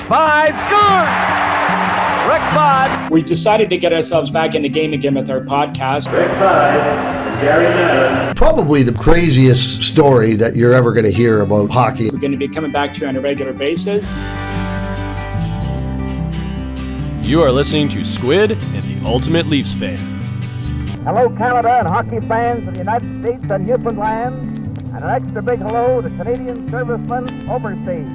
5 scores! Rick Vaughn. We've decided to get ourselves back in the game again with our podcast. Rick Vaughn, Gary Shannon. Probably the craziest story that you're ever going to hear about hockey. We're going to be coming back to you on a regular basis. You are listening to Squid and the Ultimate Leafs Fan. Hello, Canada and hockey fans of the United States and Newfoundland, and an extra big hello to Canadian servicemen overseas.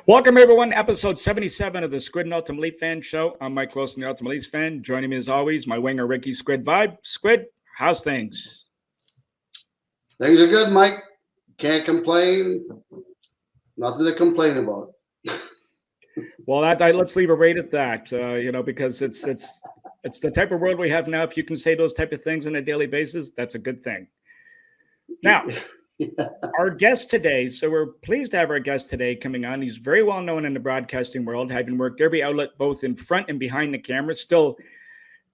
Welcome, everyone. Episode 77 of the Squid and Ultimate Leaf Fan Show. I'm Mike Wilson, the Ultimate Leafs fan. Joining me, as always, my winger, Ricky Squid Vibe. Squid, how's things? Things are good, Mike. Can't complain. Nothing to complain about. Well, let's leave it right at that, because it's the type of world we have now. If you can say those type of things on a daily basis, that's a good thing. Now, our guest today, so we're pleased to have our guest today coming on. He's very well known in the broadcasting world, having worked every outlet, both in front and behind the camera. Still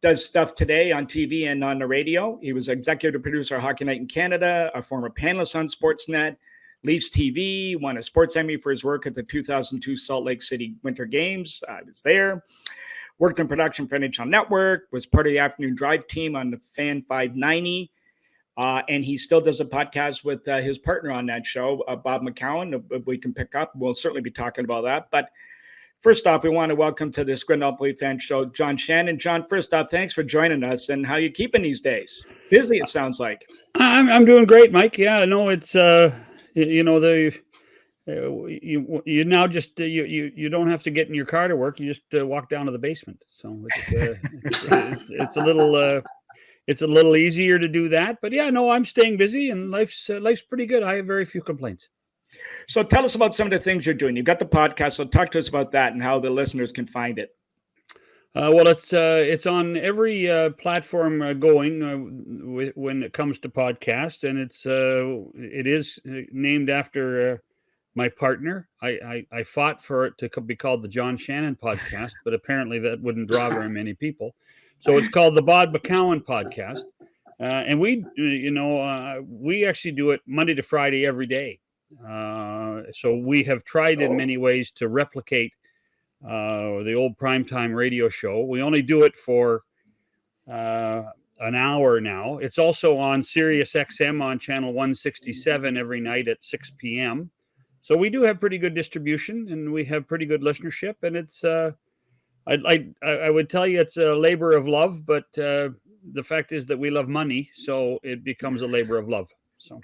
does stuff today on TV and on the radio. He was executive producer of Hockey Night in Canada, a former panelist on Sportsnet, Leafs TV, won a Sports Emmy for his work at the 2002 Salt Lake City Winter Games. I was there. Worked in production for NHL Network, was part of the afternoon drive team on the Fan 590. And he still does a podcast with his partner on that show, Bob McCowan. We can pick up. We'll certainly be talking about that. But first off, we want to welcome to the Squid and Ultimate Leaf Fan Show, John Shannon. John, first off, thanks for joining us. And how you keeping these days? Busy, it sounds like. I'm doing great, Mike. Yeah, no, it's you now just you don't have to get in your car to work. You just walk down to the basement. So it's a little easier to do that. But yeah, no, I'm staying busy and life's pretty good. I have very few complaints. So tell us about some of the things you're doing. You've got the podcast, so talk to us about that and how the listeners can find it. Well, it's on every platform going when it comes to podcasts, and it is named after my partner. I fought for it to be called the John Shannon Podcast, but apparently that wouldn't draw very many people. So it's called the Bob McCowan Podcast, and we actually do it Monday to Friday every day. So we have tried in many ways to replicate the old primetime radio show. We only do it for an hour now. It's also on Sirius XM on channel 167 every night at 6 p.m. So we do have pretty good distribution and we have pretty good listenership. And it's I would tell you it's a labor of love, but the fact is that we love money, so it becomes a labor of love. So.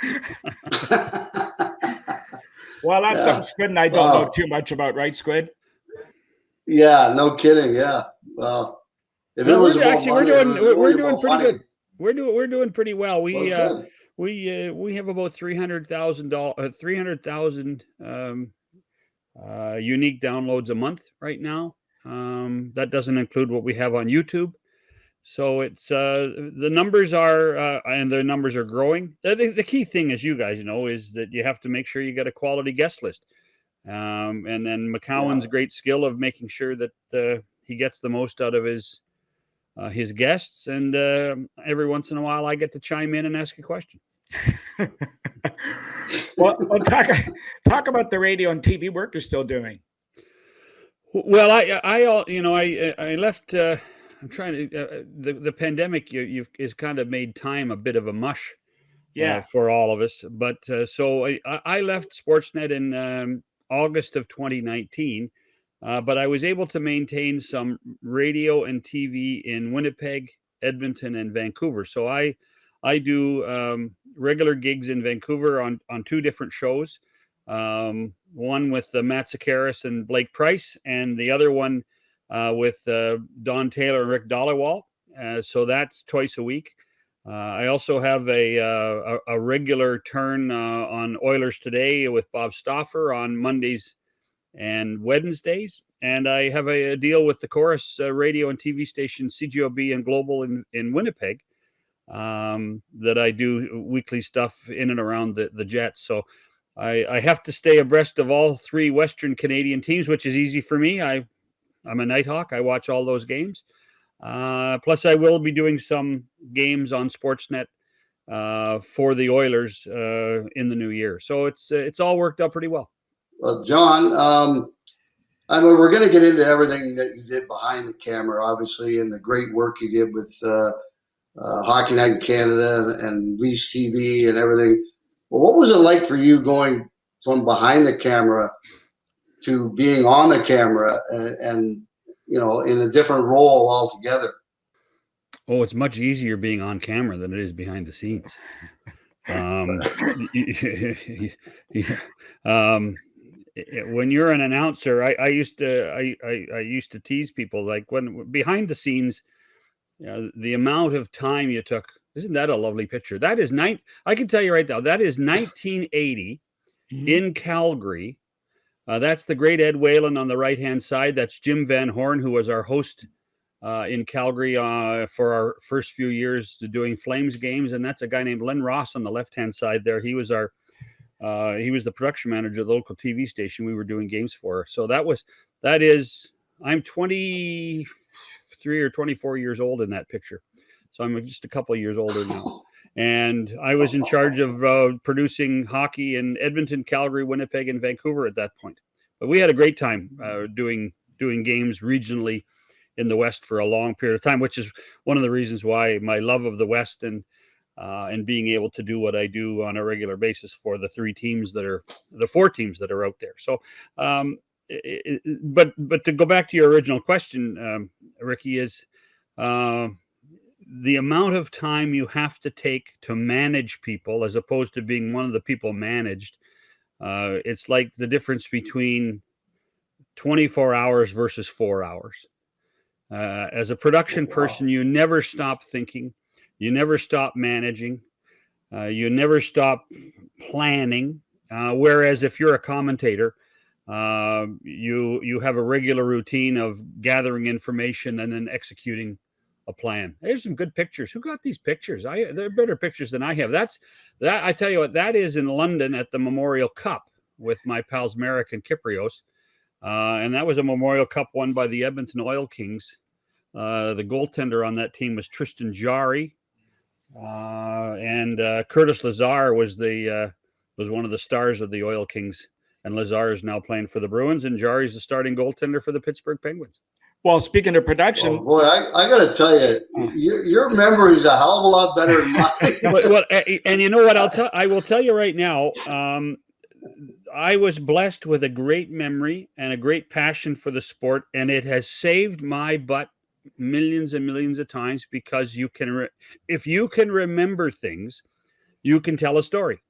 Well, that's something Squid and I don't know too much about, right, Squid? Yeah, no kidding. Yeah. Well, if it was about money, we're doing pretty good. We're doing pretty well. We have about 300,000 unique downloads a month right now. That doesn't include what we have on YouTube. So it's the numbers are growing. The key thing, as you guys know, is that you have to make sure you get a quality guest list. And then McCowan's great skill of making sure that he gets the most out of his guests. And every once in a while, I get to chime in and ask a question. well, talk about the radio and TV work you're still doing. Well, I left. I'm trying to. The pandemic is kind of made time a bit of a mush. For all of us. But so I left Sportsnet in August of 2019, but I was able to maintain some radio and TV in Winnipeg, Edmonton, and Vancouver. So I do regular gigs in Vancouver on two different shows. One with Matt Sakaris and Blake Price, and the other one with Don Taylor and Rick Dollywall. So that's twice a week. I also have a regular turn on Oilers Today with Bob Stauffer on Mondays and Wednesdays. And I have a deal with the Chorus radio and TV station CGOB and Global in Winnipeg that I do weekly stuff in and around the Jets. So I have to stay abreast of all three Western Canadian teams, which is easy for me. I'm a Nighthawk. I watch all those games. Plus, I will be doing some games on Sportsnet for the Oilers in the new year. So it's all worked out pretty well. John, I mean, we're going to get into everything that you did behind the camera, obviously, and the great work you did with Hockey Night in Canada and Leafs TV and everything. Well, what was it like for you going from behind the camera to being on the camera and you know, in a different role altogether? Oh, it's much easier being on camera than it is behind the scenes. When you're an announcer, I used to tease people, like, when behind the scenes, you know, the amount of time you took. Isn't that a lovely picture? That is I can tell you right now, that is 1980 in Calgary. That's the great Ed Whalen on the right-hand side. That's Jim Van Horn, who was our host in Calgary for our first few years doing Flames games. And that's a guy named Len Ross on the left-hand side there. He was he was the production manager of the local TV station we were doing games for. So I'm 23 or 24 years old in that picture. So I'm just a couple of years older now. And I was in charge of producing hockey in Edmonton, Calgary, Winnipeg, and Vancouver at that point. But we had a great time doing games regionally in the West for a long period of time, which is one of the reasons why my love of the West and being able to do what I do on a regular basis for the four teams that are out there. So, but to go back to your original question, Ricky, is the amount of time you have to take to manage people as opposed to being one of the people managed. It's like the difference between 24 hours versus 4 hours. As a production person, you never stop thinking, you never stop managing, you never stop planning. Whereas if you're a commentator, you have a regular routine of gathering information and then executing a plan. There's some good pictures. Who got these pictures? They're better pictures than I have. I tell you what, that is in London at the Memorial Cup with my pals Merrick and Kyprios. And that was a Memorial Cup won by the Edmonton Oil Kings. The goaltender on that team was Tristan Jarry. And Curtis Lazar was one of the stars of the Oil Kings. And Lazar is now playing for the Bruins, and Jarry's the starting goaltender for the Pittsburgh Penguins. Well, speaking of production, boy, I got to tell you, your memory is a hell of a lot better than mine. Well, and you know what? I will tell you right now. I was blessed with a great memory and a great passion for the sport, and it has saved my butt millions and millions of times because if you can remember things, you can tell a story,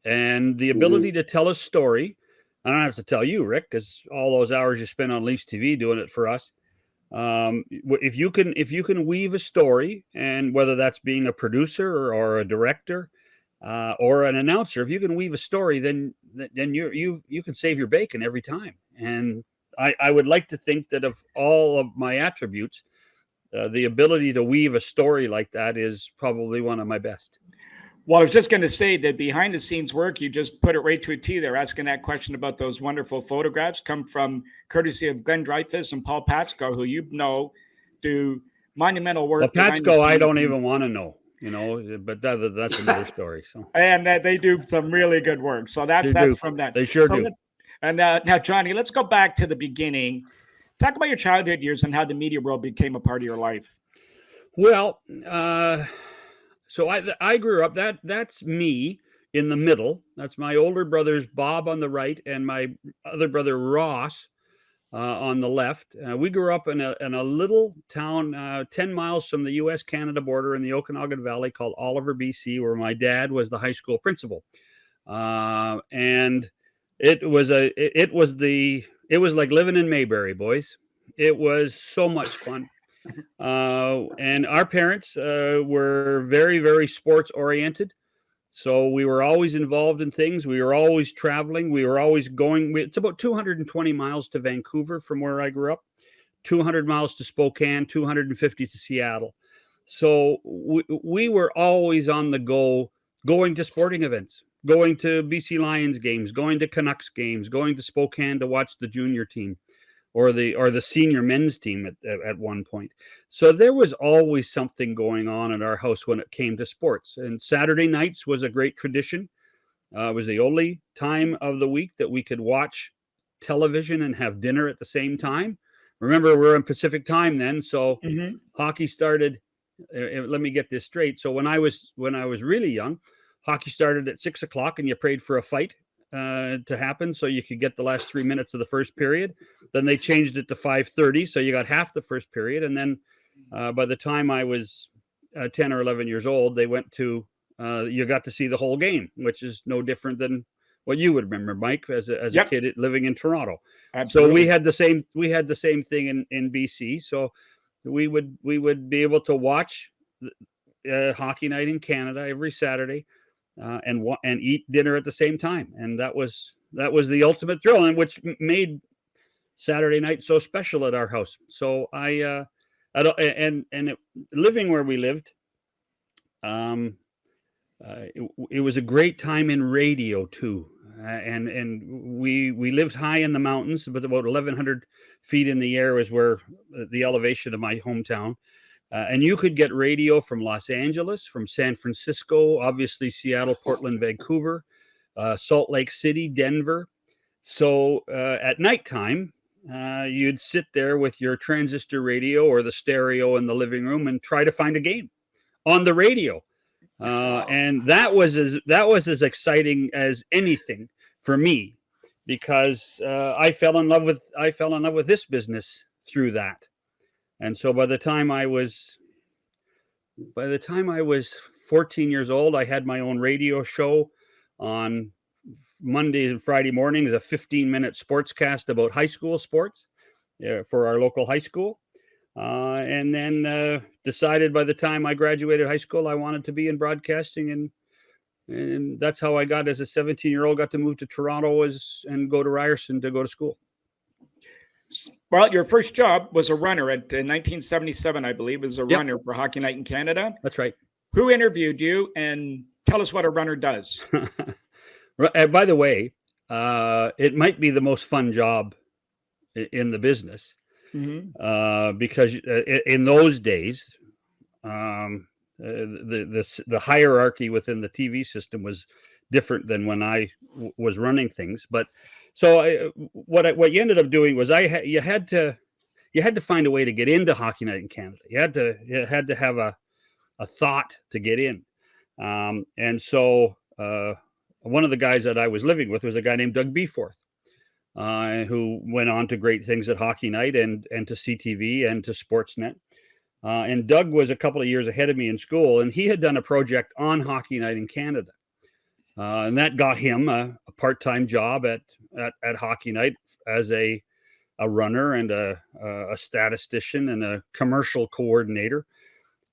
and the ability to tell a story. I don't have to tell you, Rick, because all those hours you spend on Leafs TV doing it for us. If you can weave a story, and whether that's being a producer or a director or an announcer, if you can weave a story, then you can save your bacon every time. And I would like to think that of all of my attributes, the ability to weave a story like that is probably one of my best. Well, I was just going to say that behind the scenes work, you just put it right to a T there, asking that question about those wonderful photographs come from courtesy of Glenn Dreyfus and Paul Patsko, who you know do monumental work. Well, Patsko, I don't even want to know, but that's another story. So, and they do some really good work. So that's from that. They sure do. And now, Johnny, let's go back to the beginning. Talk about your childhood years and how the media world became a part of your life. Well, so I grew up, that's me in the middle. That's my older brothers, Bob on the right, and my other brother, Ross, on the left. We grew up in a little town 10 miles from the U.S.-Canada border in the Okanagan Valley called Oliver, BC, where my dad was the high school principal. And it was like living in Mayberry, boys. It was so much fun. And our parents were very, very sports oriented. So we were always involved in things. We were always traveling. We were always going. It's about 220 miles to Vancouver from where I grew up, 200 miles to Spokane, 250 to Seattle. So we were always on the go, going to sporting events, going to BC Lions games, going to Canucks games, going to Spokane to watch the junior team. Or the senior men's team at one point. So there was always something going on at our house when it came to sports. And Saturday nights was a great tradition. It was the only time of the week that we could watch television and have dinner at the same time. Remember, we're in Pacific time then, so hockey started. Let me get this straight. So when I was really young, hockey started at 6 o'clock, and you prayed for a fight to happen so you could get the last 3 minutes of the first period. Then they changed it to 5:30, so you got half the first period. And then by the time I was 10 or 11 years old, they went to you got to see the whole game, which is no different than what you would remember, Mike, as a kid living in Toronto. Absolutely. So we had the same thing in BC. So we would be able to watch hockey night in Canada every Saturday and eat dinner at the same time, and that was the ultimate thrill, and which made Saturday night so special at our house. So living where we lived, it was a great time in radio too. And we lived high in the mountains, but about 1,100 feet in the air is where the elevation of my hometown. And you could get radio from Los Angeles, from San Francisco, obviously Seattle, Portland, Vancouver, Salt Lake City, Denver. So at nighttime, you'd sit there with your transistor radio or the stereo in the living room and try to find a game on the radio. And that was as exciting as anything for me, because I fell in love with this business through that. And so by the time I was 14 years old, I had my own radio show on Monday and Friday mornings, a 15-minute sportscast about high school sports for our local high school. And then decided by the time I graduated high school, I wanted to be in broadcasting. And that's how I got, as a 17-year-old, got to move to Toronto and go to Ryerson to go to school. Well, your first job was a runner in 1977, I believe, as a runner for Hockey Night in Canada. That's right. Who interviewed you? And tell us what a runner does. By the way, it might be the most fun job in the business, because in those days, the hierarchy within the TV system was different than when I was running things. But so what you ended up doing was you had to find a way to get into Hockey Night in Canada. You had to have a thought to get in, and so one of the guys that I was living with was a guy named Doug Beforth, who went on to great things at Hockey Night and to CTV and to Sportsnet. And Doug was a couple of years ahead of me in school, and he had done a project on Hockey Night in Canada. And that got him a part-time job at Hockey Night as a runner and a statistician and a commercial coordinator.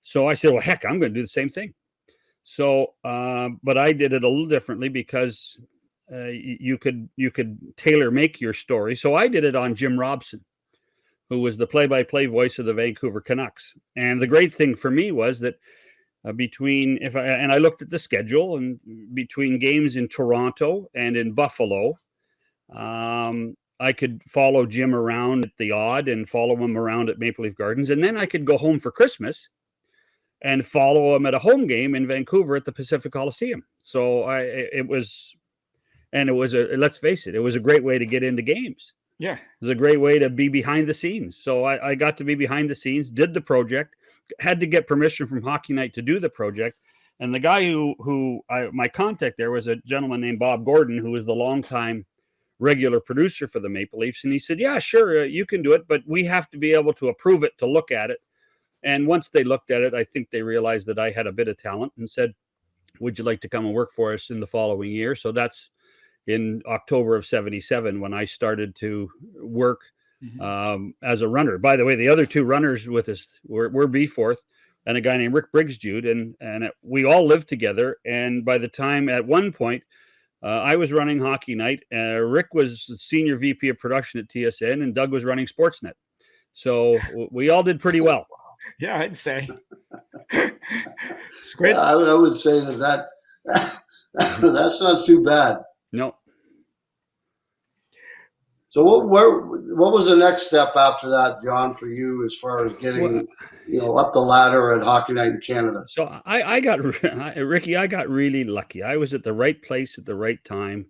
So I said, well, heck, I'm going to do the same thing. So, but I did it a little differently, because you could tailor make your story. So I did it on Jim Robson, who was the play-by-play voice of the Vancouver Canucks. And the great thing for me was that I looked at the schedule, and between games in Toronto and in Buffalo, I could follow Jim around at the Odd and follow him around at Maple Leaf Gardens. And then I could go home for Christmas and follow him at a home game in Vancouver at the Pacific Coliseum. So let's face it, it was a great way to get into games. Yeah. It was a great way to be behind the scenes. So I got to be behind the scenes, did the project, had to get permission from Hockey Night to do the project. And the guy my contact there was a gentleman named Bob Gordon, who was the longtime regular producer for the Maple Leafs. And he said, yeah, sure, you can do it, but we have to be able to approve it, to look at it. And once they looked at it, I think they realized that I had a bit of talent and said, would you like to come and work for us in the following year? So that's in October of 77 when I started to work as a runner. By the way, the other two runners with us were Beforth and a guy named Rick Briggs-Jude, and we all lived together. And by the time, at one point, I was running Hockey Night, Rick was the senior VP of production at TSN, and Doug was running Sportsnet. So we all did pretty well. Yeah, I'd say. Squid? I would say that that's not too bad. No. So what was the next step after that, John, for you as far as getting up the ladder at Hockey Night in Canada? So I got Ricky. I got really lucky. I was at the right place at the right time.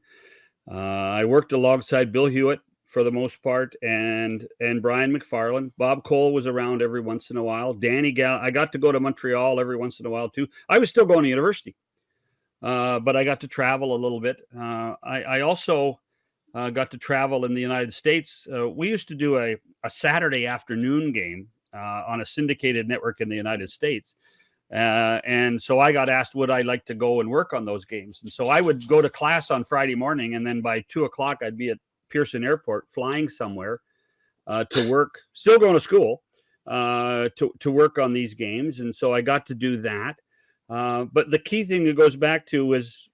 I worked alongside Bill Hewitt for the most part, and Brian McFarland. Bob Cole was around every once in a while. Danny Gall. I got to go to Montreal every once in a while too. I was still going to university, but I got to travel a little bit. I also got to travel in the United States. We used to do a Saturday afternoon game on a syndicated network in the United States. And so I got asked, would I like to go and work on those games? And so I would go to class on Friday morning, and then by 2:00, I'd be at Pearson Airport flying somewhere to work, still going to school, to work on these games. And so I got to do that. But the key thing that goes back to was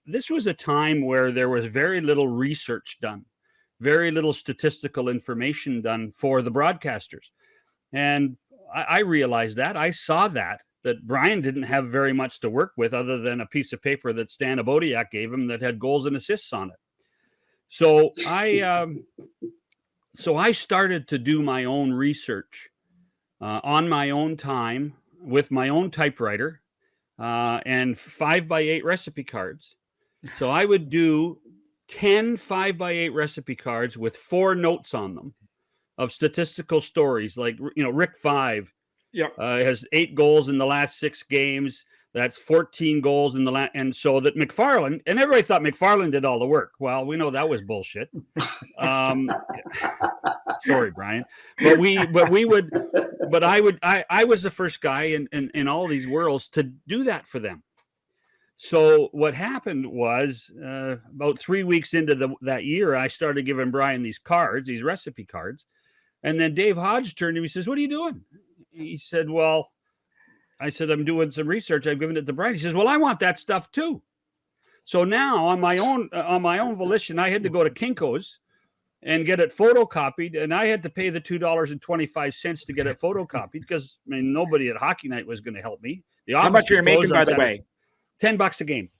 this was a time where there was very little research done, very little statistical information done for the broadcasters. And I realized that. I saw that Brian didn't have very much to work with other than a piece of paper that Stan Abodiak gave him that had goals and assists on it. So I started to do my own research on my own time with my own typewriter and 5x8 recipe cards. So I would do 10 5x8 recipe cards with 4 notes on them of statistical stories, like, Rick 5 has 8 goals in the last 6 games. That's 14 goals in the last, and so that McFarland, and everybody thought McFarland did all the work. Well, we know that was bullshit. Sorry, Brian, I was the first guy in all these worlds to do that for them. So what happened was about 3 weeks into that year, I started giving Brian these cards, these recipe cards. And then Dave Hodge turned to me and says, "What are you doing?" He said, "Well," I said, "I'm doing some research. I've given it to Brian." He says, "Well, I want that stuff too." So now on my own volition, I had to go to Kinko's and get it photocopied. And I had to pay the $2.25 to get it photocopied because nobody at Hockey Night was going to help me. How much are you making, by the way? $10 a game.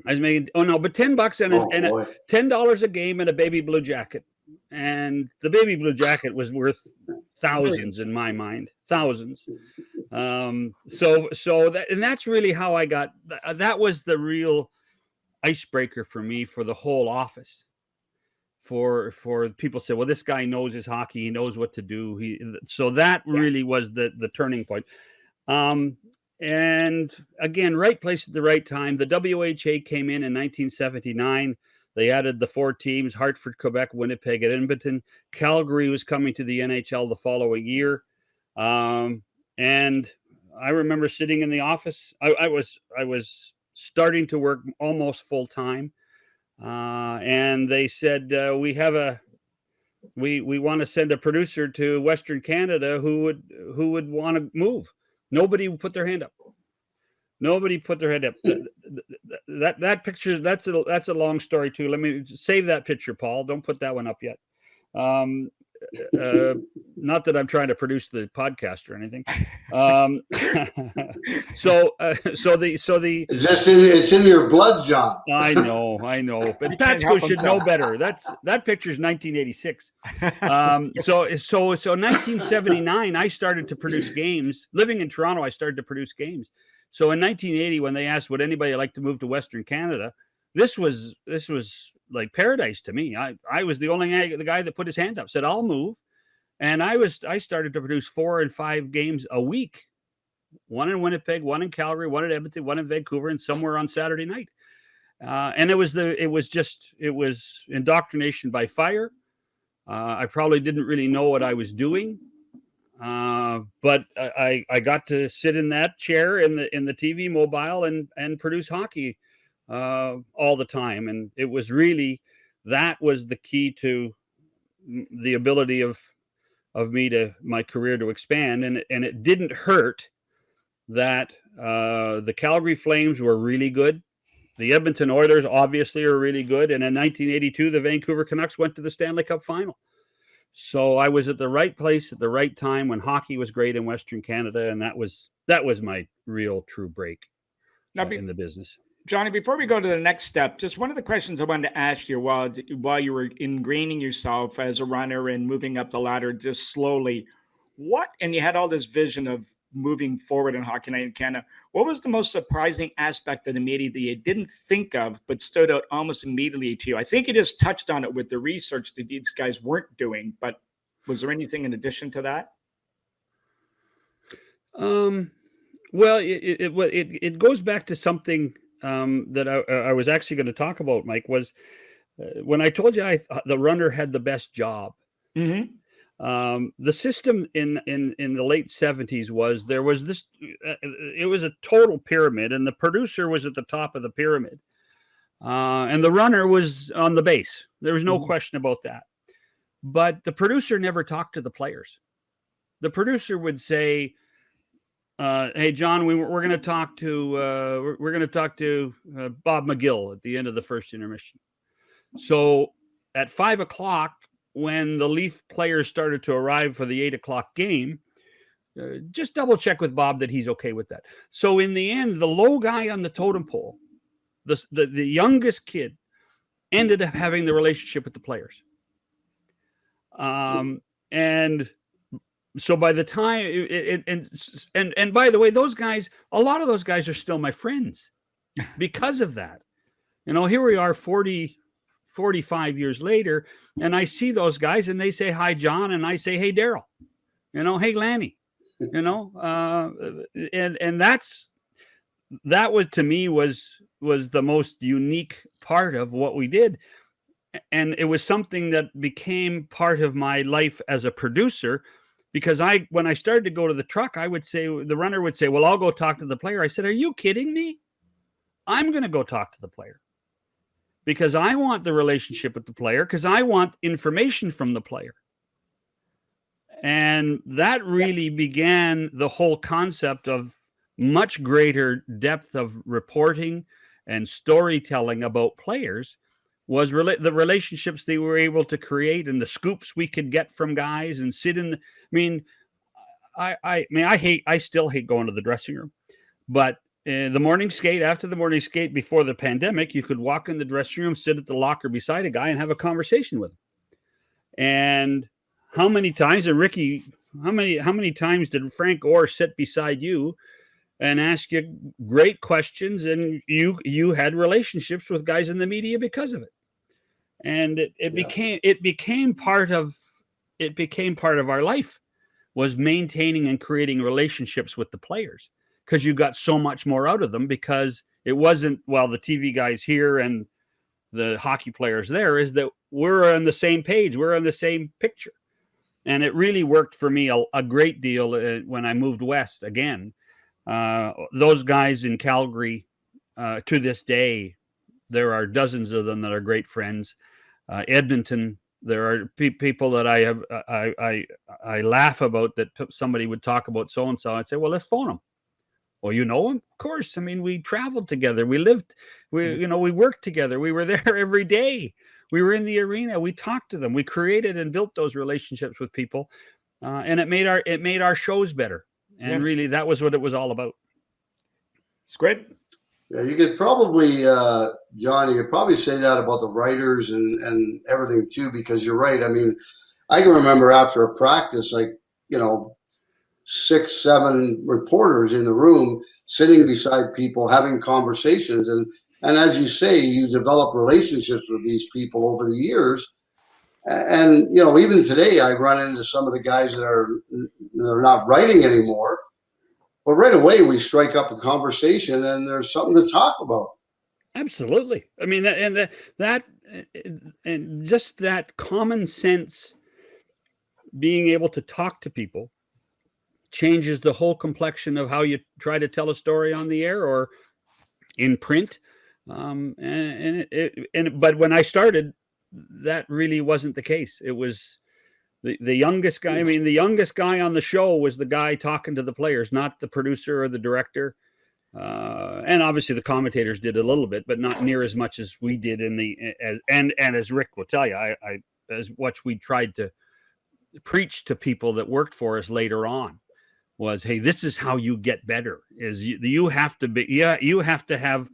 I was making, but $10 and $10 a game and a baby blue jacket. And the baby blue jacket was worth thousands in my mind, thousands. So that's really how I got, that was the real icebreaker for me for the whole office. For people say, well, this guy knows his hockey, he knows what to do. So that really was the turning point. And again, right place at the right time. The WHA came in 1979. They added the 4 teams: Hartford, Quebec, Winnipeg, and Edmonton. Calgary was coming to the NHL the following year. And I remember sitting in the office. I was starting to work almost full time. And they said, we want to send a producer to Western Canada who would want to move. Nobody put their hand up. Nobody put their head up. That picture, that's a long story too. Let me save that picture, Paul. Don't put that one up yet. Not that I'm trying to produce the podcast or anything. It's in your blood, John. I know. But Patsko should know better. That picture's 1986. So 1979, I started to produce games. Living in Toronto, I started to produce games. So in 1980, when they asked, would anybody like to move to Western Canada, this was like paradise to me. I was the guy that put his hand up, said, I'll move. And I started to produce 4 and 5 games a week, one in Winnipeg, one in Calgary, one in Edmonton, one in Vancouver, and somewhere on Saturday night. And it was indoctrination by fire. I probably didn't really know what I was doing. But I got to sit in that chair in the TV mobile and produce hockey all the time. And it was really, that was the key to the ability of my career to expand. And it didn't hurt that the Calgary Flames were really good. The Edmonton Oilers obviously are really good. And in 1982, the Vancouver Canucks went to the Stanley Cup final. So I was at the right place at the right time when hockey was great in Western Canada. And that was my real true break in the business. Johnny, before we go to the next step, just one of the questions I wanted to ask you while you were ingraining yourself as a runner and moving up the ladder just slowly, and you had all this vision of moving forward in Hockey Night in Canada, what was the most surprising aspect of the media that you didn't think of but stood out almost immediately to you? I think you just touched on it with the research that these guys weren't doing, but was there anything in addition to that? Well, it goes back to something that I was actually going to talk about, Mike, was when I told you the runner had the best job. Mm-hmm. The system in the late 70s was there was this, it was a total pyramid, and the producer was at the top of the pyramid. And the runner was on the base. There was no question about that. But the producer never talked to the players. The producer would say, hey, John, we're going to talk to Bob McGill at the end of the first intermission. So at 5:00, when the Leaf players started to arrive for the 8:00 game, just double check with Bob that he's okay with that. So in the end, the low guy on the totem pole, the youngest kid, ended up having the relationship with the players. And so by the time and by the way, those guys, a lot of those guys are still my friends because of that. You know, here we are 45 years later, and I see those guys and they say, hi, John. And I say, hey, Daryl, you know, hey, Lanny, you know, and that was, to me, was the most unique part of what we did. And it was something that became part of my life as a producer, because when I started to go to the truck, the runner would say, well, I'll go talk to the player. I said, are you kidding me? I'm going to go talk to the player because I want the relationship with the player, because I want information from the player. And that really began the whole concept of much greater depth of reporting and storytelling about players, was the relationships they were able to create and the scoops we could get from guys and sit in. I still hate going to the dressing room, but the morning skate, after the morning skate before the pandemic, you could walk in the dressing room, sit at the locker beside a guy and have a conversation with him. And how many times, and Ricky, how many times did Frank Orr sit beside you and ask you great questions, and you had relationships with guys in the media because of it? And it became part of our life, was maintaining and creating relationships with the players, because you got so much more out of them, because it wasn't, well, the TV guys here and the hockey players there, is that we're on the same page, we're on the same picture. And it really worked for me a great deal when I moved west again. Those guys in Calgary, to this day, there are dozens of them that are great friends. Edmonton, there are people that I laugh about, that somebody would talk about so-and-so. I'd say, well, let's phone them. Well, you know him? Of course. I mean, we traveled together. We lived, we worked together. We were there every day. We were in the arena. We talked to them. We created and built those relationships with people. And it made our shows better. And really, that was what it was all about. Squid? Yeah, you could probably, John, you could probably say that about the writers and everything too, because you're right. I mean, I can remember after a practice, 6, 7 reporters in the room sitting beside people having conversations. And as you say, you develop relationships with these people over the years. And, even today, I run into some of the guys that are not writing anymore. But right away, we strike up a conversation and there's something to talk about. Absolutely. I mean, and just that common sense, being able to talk to people, changes the whole complexion of how you try to tell a story on the air or in print. But when I started, that really wasn't the case. It was the youngest guy. I mean, the youngest guy on the show was the guy talking to the players, not the producer or the director. And obviously the commentators did a little bit, but not near as much as we did and as Rick will tell you, as much we tried to preach to people that worked for us later on, was, hey, this is how you get better. Is you have to have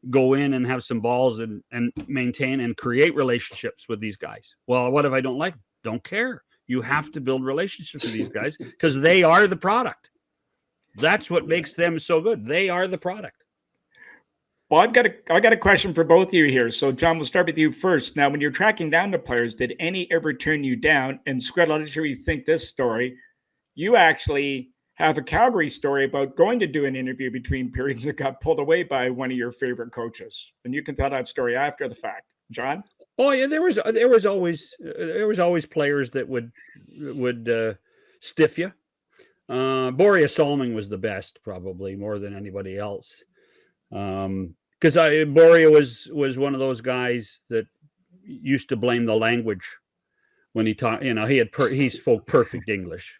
go in and have some balls and maintain and create relationships with these guys. Well, what if I don't like them? Don't care. You have to build relationships with these guys because they are the product. That's what makes them so good. They are the product. Well, I got a question for both of you here. So, John, we'll start with you first. Now, when you're tracking down the players, did any ever turn you down? And Squid, I'll let you think this story. You actually have a Calgary story about going to do an interview between periods that got pulled away by one of your favorite coaches, and you can tell that story after the fact. John? Oh yeah, there was always players that would stiff you. Boreas Solomon was the best, probably more than anybody else, because Borea was one of those guys that used to blame the language when he taught. He spoke perfect English.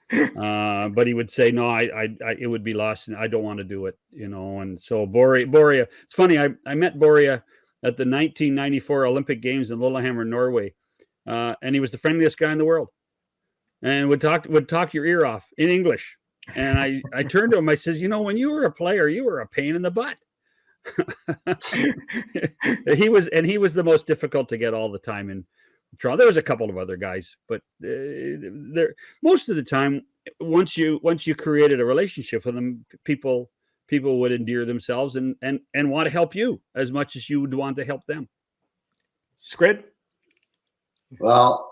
But he would say, no, it would be lost and I don't want to do it, And so Borea, it's funny. I met Borea at the 1994 Olympic Games in Lillehammer, Norway. And he was the friendliest guy in the world and would talk your ear off in English. And I turned to him, I says, when you were a player, you were a pain in the butt. He was the most difficult to get all the time in Toronto. There was a couple of other guys, but most of the time, once you created a relationship with them, people would endear themselves and want to help you as much as you would want to help them. Squid? Well,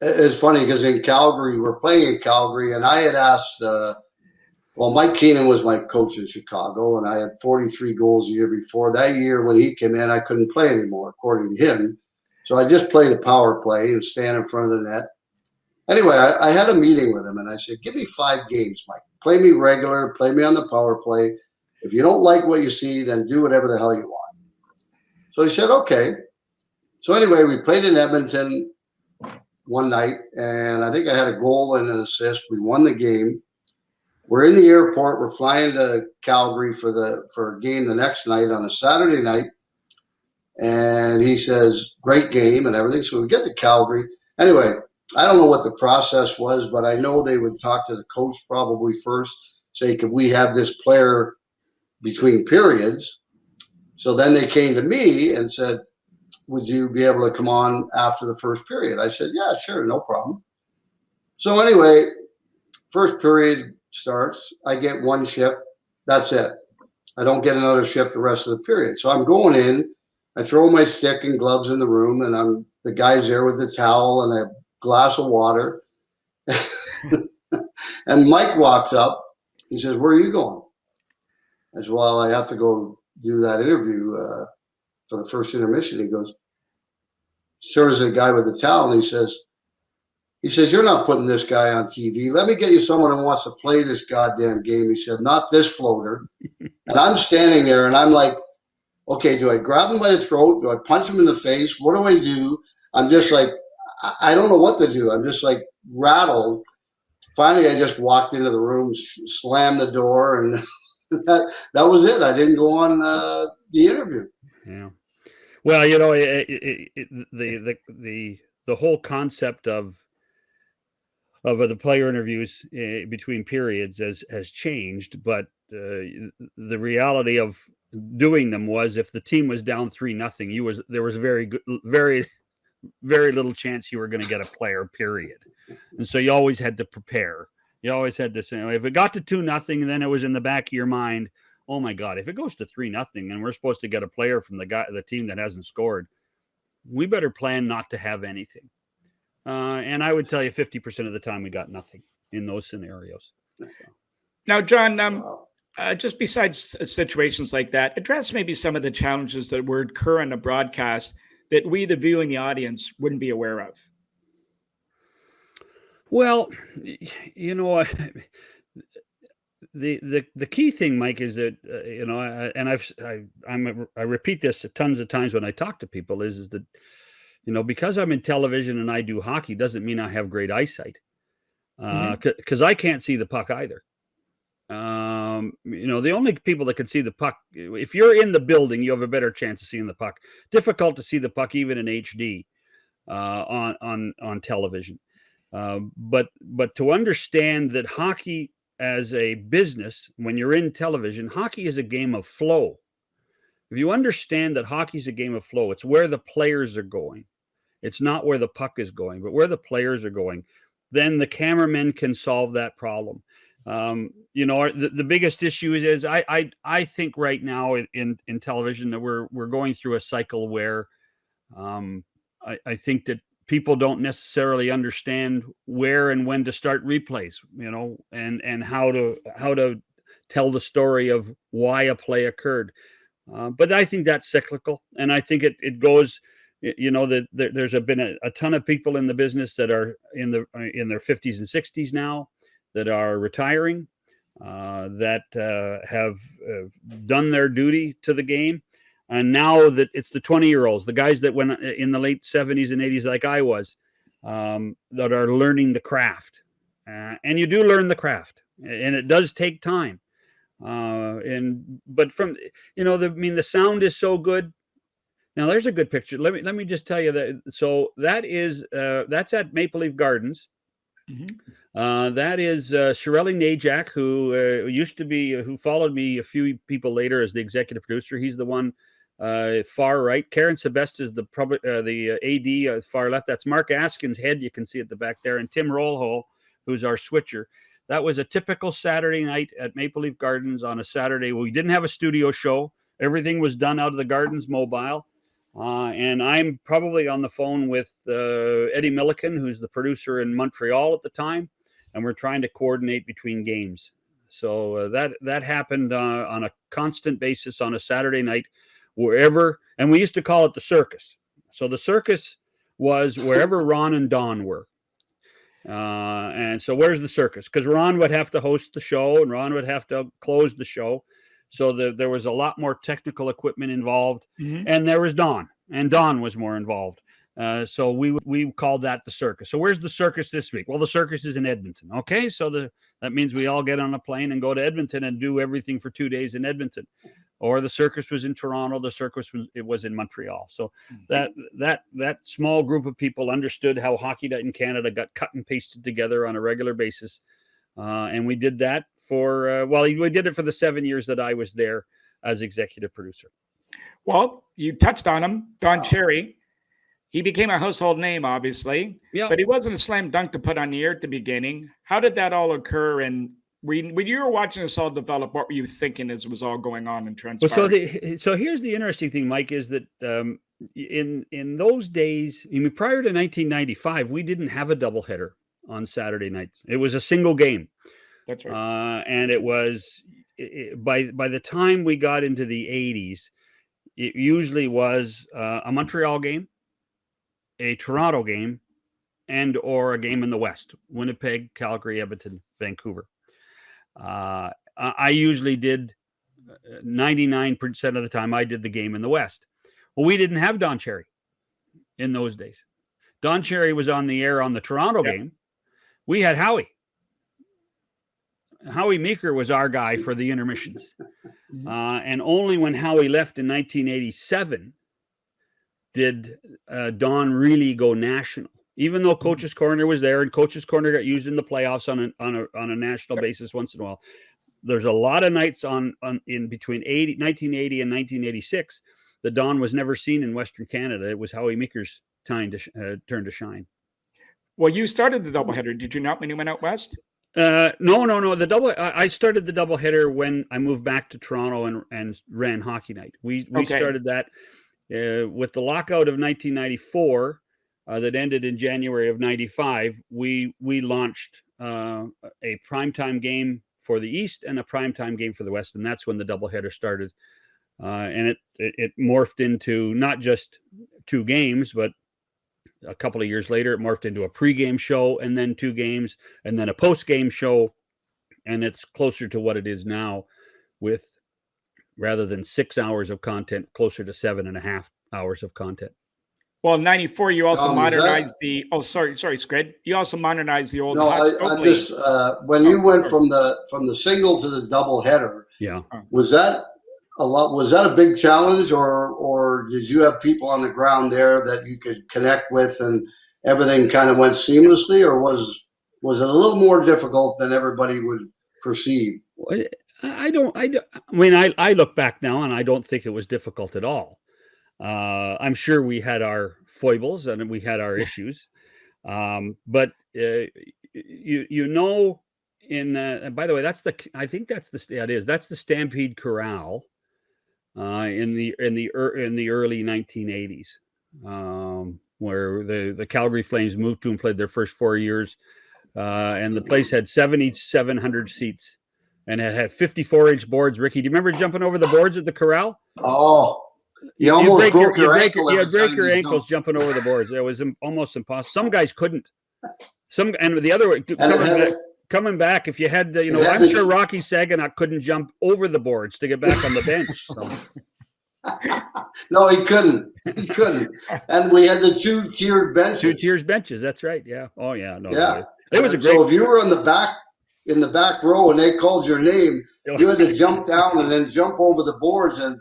it's funny because in Calgary, we're playing in Calgary, and I had asked. Mike Keenan was my coach in Chicago, and I had 43 goals the year before. That year, when he came in, I couldn't play anymore, according to him. So I just played a power play and stand in front of the net. Anyway, I had a meeting with him, and I said, give me 5 games, Mike. Play me regular, play me on the power play. If you don't like what you see, then do whatever the hell you want. So he said, okay. So anyway, we played in Edmonton one night, and I think I had a goal and an assist. We won the game. We're in the airport. We're flying to Calgary for a game the next night on a Saturday night. And he says, great game and everything. So we get to Calgary. Anyway, I don't know what the process was, but I know they would talk to the coach probably first, say, could we have this player between periods? So then they came to me and said, would you be able to come on after the first period? I said, yeah, sure, no problem. So anyway, first period starts. I get 1 shift. That's it. I don't get another shift the rest of the period. So I'm going in. I throw my stick and gloves in the room, and the guy's there with the towel and a glass of water. And Mike walks up. He says, where are you going? I said, well, I have to go do that interview for the first intermission. He goes, serves the guy with the towel, and he says, you're not putting this guy on TV. Let me get you someone who wants to play this goddamn game. He said, not this floater. And I'm standing there, and I'm like, okay, do I grab him by the throat? Do I punch him in the face? What do I do? I'm just like, I don't know what to do. I'm just like rattled. Finally, I just walked into the room, slammed the door, and that was it. I didn't go on the interview. Yeah. Well, the whole concept of the player interviews between periods has changed, but the reality of doing them was if the team was down 3-0, there was very little chance you were going to get a player, period. And so you always had to prepare. You always had to say, if it got to 2-0, then it was in the back of your mind, oh my God, if it goes to 3-0 and we're supposed to get a player from the team that hasn't scored, we better plan not to have anything. And I would tell you 50% of the time we got nothing in those scenarios. So. Now, John, just besides situations like that, address maybe some of the challenges that would occur in a broadcast that we, the viewing audience, wouldn't be aware of. Well, the key thing, Mike, is that I repeat this tons of times when I talk to people is that because I'm in television and I do hockey doesn't mean I have great eyesight because I can't see the puck either. The only people that can see the puck, if you're in the building, you have a better chance of seeing the puck. Difficult to see the puck even in HD on television. But to understand that hockey as a business, when you're in television, hockey is a game of flow. if you understand that hockey's a game of flow, it's where the players are going. It's not where the puck is going, but where the players are going. Then the cameramen can solve that problem. The biggest issue is I think right now in television that we're going through a cycle where I think that people don't necessarily understand where and when to start replays, and how to tell the story of why a play occurred. But I think that's cyclical, and I think it goes. That there's been a ton of people in the business that are in their 50s and 60s now that are retiring, that have done their duty to the game. And now that it's the 20-year-olds, the guys that went in the late 70s and 80s, like I was, that are learning the craft. And you do learn the craft, and it does take time. But from, the sound is so good. Now there's a good picture. Let me just tell you that. So that is that's at Maple Leaf Gardens. Mm-hmm. That is Shirley Najak, who followed me a few people later as the executive producer. He's the one far right. Karen Sebest is the AD far left. That's Mark Askin's head. You can see at the back there, and Tim Rollhole, who's our switcher. That was a typical Saturday night at Maple Leaf Gardens on a Saturday. We didn't have a studio show. Everything was done out of the Gardens mobile. And I'm probably on the phone with Eddie Milliken, who's the producer in Montreal at the time, and we're trying to coordinate between games. So that happened on a constant basis on a Saturday night, wherever, and we used to call it the circus. So the circus was wherever Ron and Don were. And so where's the circus? Because Ron would have to host the show, and Ron would have to close the show. So there was a lot more technical equipment involved, mm-hmm. and there was Don, and Don was more involved. So we called that the circus. So where's the circus this week? Well, the circus is in Edmonton. Okay, so that means we all get on a plane and go to Edmonton and do everything for 2 days in Edmonton. Or the circus was in Toronto. The circus was in Montreal. So that small group of people understood how Hockey Night in Canada got cut and pasted together on a regular basis, and we did that. We did it for the 7 years that I was there as executive producer. Well, you touched on him, Don Cherry. He became a household name, obviously, but he wasn't a slam dunk to put on the air at the beginning. How did that all occur? And when you were watching this all develop, what were you thinking as it was all going on and transpiring? So here's the interesting thing, Mike, is that in those days, prior to 1995, we didn't have a doubleheader on Saturday nights. It was a single game. That's right. And it was by the time we got into the 80s, it usually was a Montreal game, a Toronto game, and or a game in the West: Winnipeg, Calgary, Edmonton, Vancouver. I usually did 99% of the time. I did the game in the West. Well, we didn't have Don Cherry in those days. Don Cherry was on the air on the Toronto game. We had Howie. Howie Meeker was our guy for the intermissions. And only when Howie left in 1987 did Don really go national. Even though Coach's Corner was there, and Coach's Corner got used in the playoffs on a national basis once in a while. There's a lot of nights in between 1980 and 1986 that Don was never seen in Western Canada. It was Howie Meeker's turn to shine. Well, you started the doubleheader, did you not, when you went out west? No. I started the doubleheader when I moved back to Toronto and ran Hockey Night. We started that with the lockout of 1994 that ended in January of 95. We launched a primetime game for the East and a primetime game for the West, and that's when the doubleheader started. And it morphed into not just two games, but a couple of years later, it morphed into a pregame show, and then two games, and then a postgame show. And it's closer to what it is now, with rather than 6 hours of content, closer to 7.5 hours of content. Well, in 94, you also modernized sorry, Squid. You also modernized the old. No, I'm just when you went from the single to the double header. Yeah. Was that a lot? Was that a big challenge, or did you have people on the ground there that you could connect with, and everything kind of went seamlessly, or was it a little more difficult than everybody would perceive? I mean, I look back now and I don't think it was difficult at all. I'm sure we had our foibles and we had our issues. But you know, and by the way, that's the Stampede Corral in the early 1980s, where the Calgary Flames moved to and played their first 4 years, and the place had 7,700 seats, and it had 54-inch boards. Ricky, do you remember jumping over the boards at the Corral? Oh. You almost broke your ankle. You'd break your ankles jumping over the boards. It was almost impossible. Some guys couldn't. And the other way, coming back, if you had the, I'm sure Rocky Saginaw couldn't jump over the boards to get back on the bench. So. No, he couldn't. He couldn't. And we had the 2-tiered benches. 2-tiered benches. That's right. Yeah. Oh, yeah. No. Yeah. It was a great. So if you were in the back row and they called your name, you had to jump down and then jump over the boards, and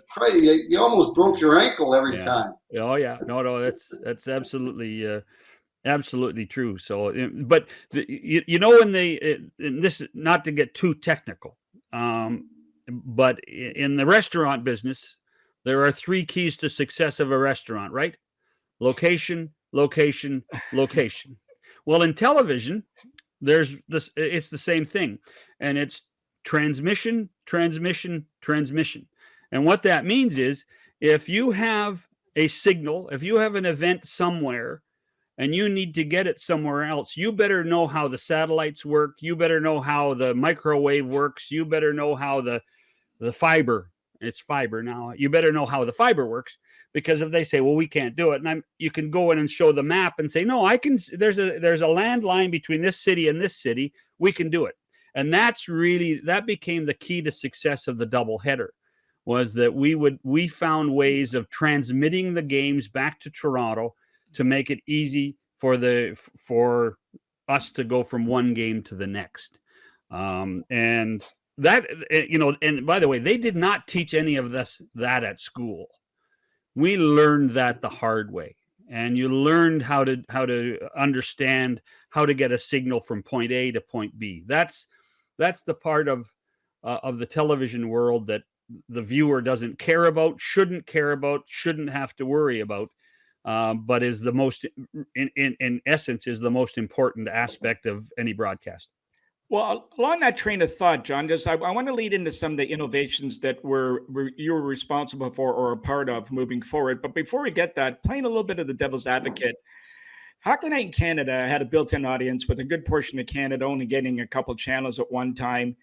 you almost broke your ankle every time. Oh yeah, no, that's absolutely absolutely true. So, but in this, not to get too technical, but in the restaurant business, there are 3 keys to success of a restaurant, right? Location, location, location. Well, in television, there's this, it's the same thing, and it's transmission, transmission, transmission. And what that means is, if you have a signal, if you have an event somewhere and you need to get it somewhere else, you better know how the satellites work. You better know how the microwave works. You better know how the fiber, it's fiber now. You better know how the fiber works, because if they say, well, we can't do it, and you can go in and show the map and say, no, I can, there's a landline between this city and this city. We can do it. And that became the key to success of the doubleheader, was that we found ways of transmitting the games back to Toronto to make it easy for us to go from one game to the next. And that, and by the way, they did not teach any of us that at school. We learned that the hard way. And you learned how to understand how to get a signal from point A to point B. That's the part of the television world that the viewer doesn't care about, shouldn't have to worry about, but is the most, in essence, is the most important aspect of any broadcast. Well, along that train of thought, John, I want to lead into some of the innovations that you were responsible for or a part of moving forward. But before we get that, playing a little bit of the devil's advocate, Hockey Night in Canada had a built-in audience, with a good portion of Canada only getting a couple channels at one time.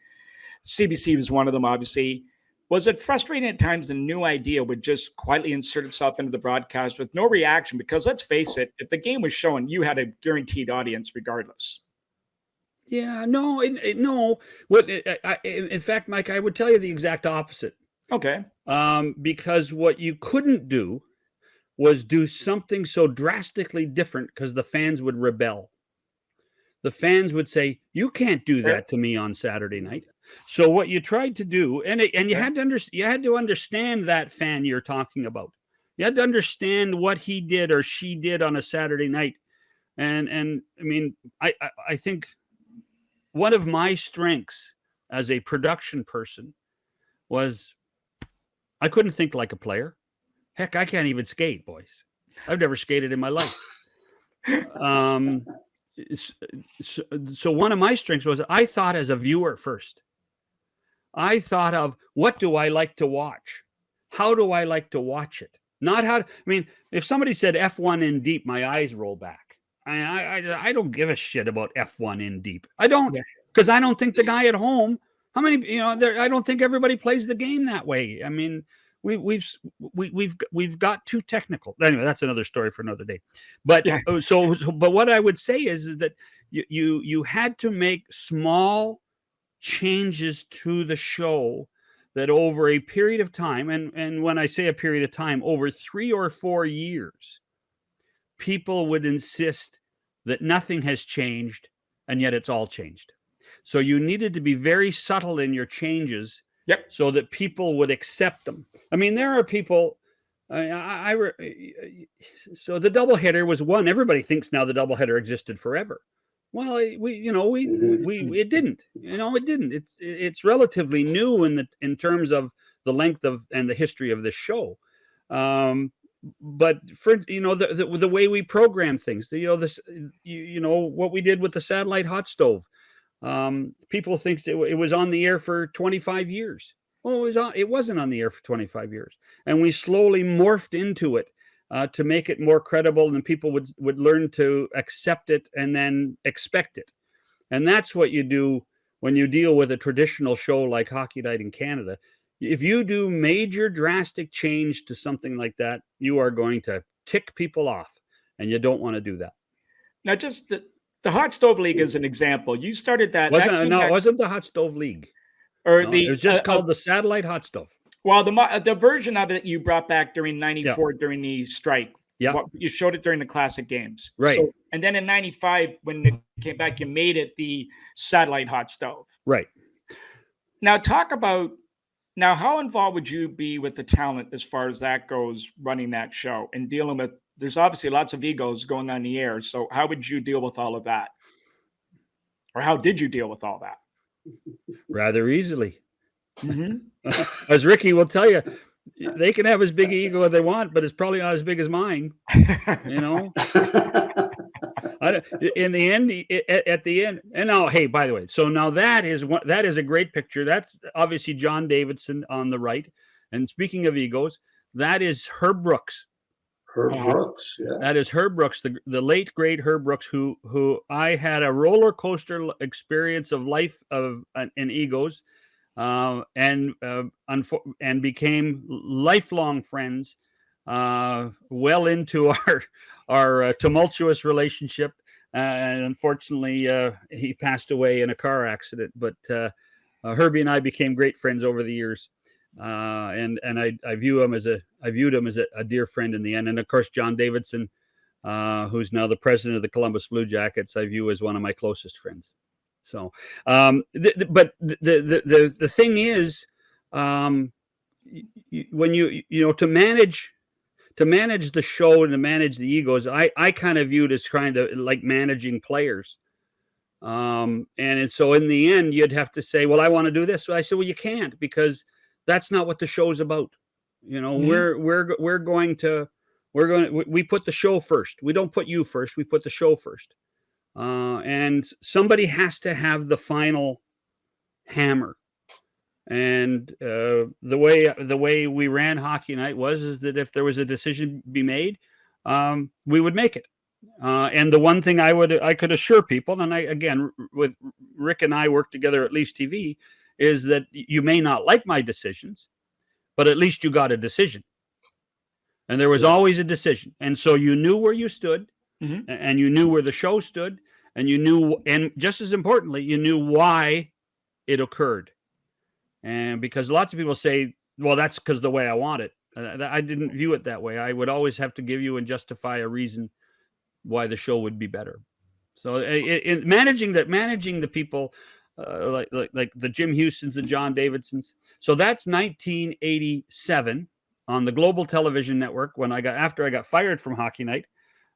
CBC was one of them, obviously. Was it frustrating at times the new idea would just quietly insert itself into the broadcast with no reaction? Because let's face it, if the game was shown, you had a guaranteed audience regardless. Yeah, no. In fact, Mike, I would tell you the exact opposite. Okay. Because what you couldn't do was do something so drastically different, because the fans would rebel. The fans would say, you can't do that to me on Saturday night. So what you tried to do, and you had to understand that fan you're talking about. You had to understand what he did or she did on a Saturday night. And I mean, I think one of my strengths as a production person was I couldn't think like a player. Heck, I can't even skate, boys. I've never skated in my life. So one of my strengths was I thought as a viewer first. I thought of, what do I like to watch? How do I like to watch it? Not how. I mean, if somebody said F1 in deep, my eyes roll back. I don't give a shit about F1 in deep. I don't, because I don't think the guy at home. How many? I don't think everybody plays the game that way. I mean, we've got too technical. Anyway, that's another story for another day. But but what I would say is that you had to make small changes to the show that over a period of time, and when I say a period of time, over 3 or 4 years, people would insist that nothing has changed, and yet it's all changed. So you needed to be very subtle in your changes, so that people would accept them. I mean, there are people. So the doubleheader was one. Everybody thinks now the doubleheader existed forever. Well, it didn't. It didn't. It's relatively new in terms of the length of and the history of this show. But for the way we program things, what we did with the satellite hot stove. People think it was on the air for 25 years. Well, it wasn't on the air for 25 years, and we slowly morphed into it. To make it more credible, and people would learn to accept it and then expect it. And that's what you do when you deal with a traditional show like Hockey Night in Canada. If you do major drastic change to something like that, you are going to tick people off, and you don't want to do that. Now, just the Hot Stove League is an example. You started that. It wasn't the Hot Stove League. It was just called the Satellite Hot Stove. Well, the version of it you brought back during '94 during the strike. Yeah, you showed it during the Classic Games, right? So, and then in '95, when it came back, you made it the Satellite Hot Stove, right? Now, talk about how involved would you be with the talent as far as that goes, running that show and dealing with? There's obviously lots of egos going on the air, so how would you deal with all of that, or how did you deal with all that? Rather easily. Mm-hmm. As Ricky will tell you, they can have as big an ego as they want, but it's probably not as big as mine. In the end, at the end, and now, hey, by the way, so now that is a great picture. That's obviously John Davidson on the right. And speaking of egos, that is Herb Brooks. Herb Brooks, yeah. That is Herb Brooks, the late great Herb Brooks, who I had a roller coaster experience of life and egos. And became lifelong friends, well into our tumultuous relationship. And unfortunately, he passed away in a car accident. But Herbie and I became great friends over the years, and I viewed him as a dear friend in the end. And of course, John Davidson, who's now the president of the Columbus Blue Jackets, I view as one of my closest friends. So, but the thing is, when to manage the show and to manage the egos, I kind of viewed as kind of like managing players. And so in the end, you'd have to say, well, I want to do this. I said, well, you can't, because that's not what the show's about. Mm-hmm. We put the show first. We don't put you first. We put the show first. And somebody has to have the final hammer. And the way we ran Hockey Night is that if there was a decision to be made, we would make it. And the one thing I could assure people, and with Rick and I work together at Leafs TV, is that you may not like my decisions, but at least you got a decision. And there was always a decision. And so you knew where you stood. Mm-hmm. And you knew where the show stood, and you knew, and just as importantly, you knew why it occurred. And because lots of people say, well, that's because the way I want it. I didn't view it that way. I would always have to give you and justify a reason why the show would be better. So in managing the people like the Jim Houstons and John Davidsons. So that's 1987 on the Global Television Network after I got fired from Hockey Night.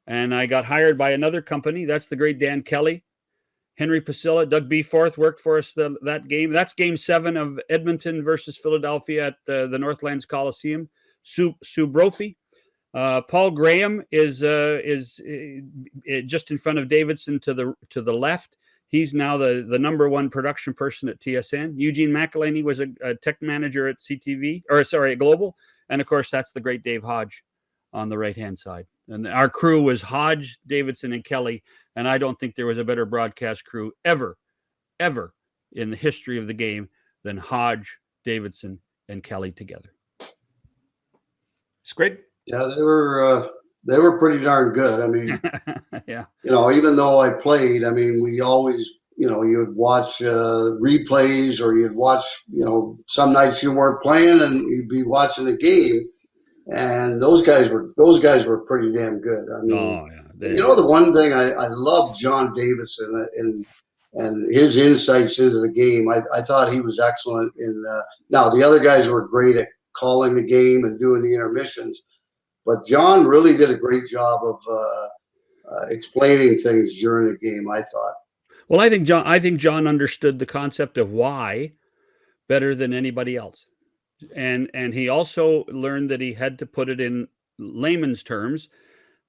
And I got hired by another company. That's the great Dan Kelly, Henry Pasilla, Doug Beforth worked for us that game. That's Game 7 of Edmonton versus Philadelphia at the Northlands Coliseum. Sue Brophy, Paul Graham is just in front of Davidson to the left. He's now the number one production person at TSN. Eugene McElhaney was a tech manager at at Global, and of course that's the great Dave Hodge on the right-hand side. And our crew was Hodge, Davidson, and Kelly. And I don't think there was a better broadcast crew ever in the history of the game than Hodge, Davidson, and Kelly together. Squid? Yeah, they were pretty darn good. I mean, yeah. Even though I played, I mean, we always, you'd watch replays, or you'd watch, some nights you weren't playing and you'd be watching the game. And those guys were pretty damn good. I mean, the one thing I love John Davidson and his insights into the game. I thought he was excellent now the other guys were great at calling the game and doing the intermissions, but John really did a great job of explaining things during the game, I thought. Well, I think John understood the concept of why better than anybody else. And he also learned that he had to put it in layman's terms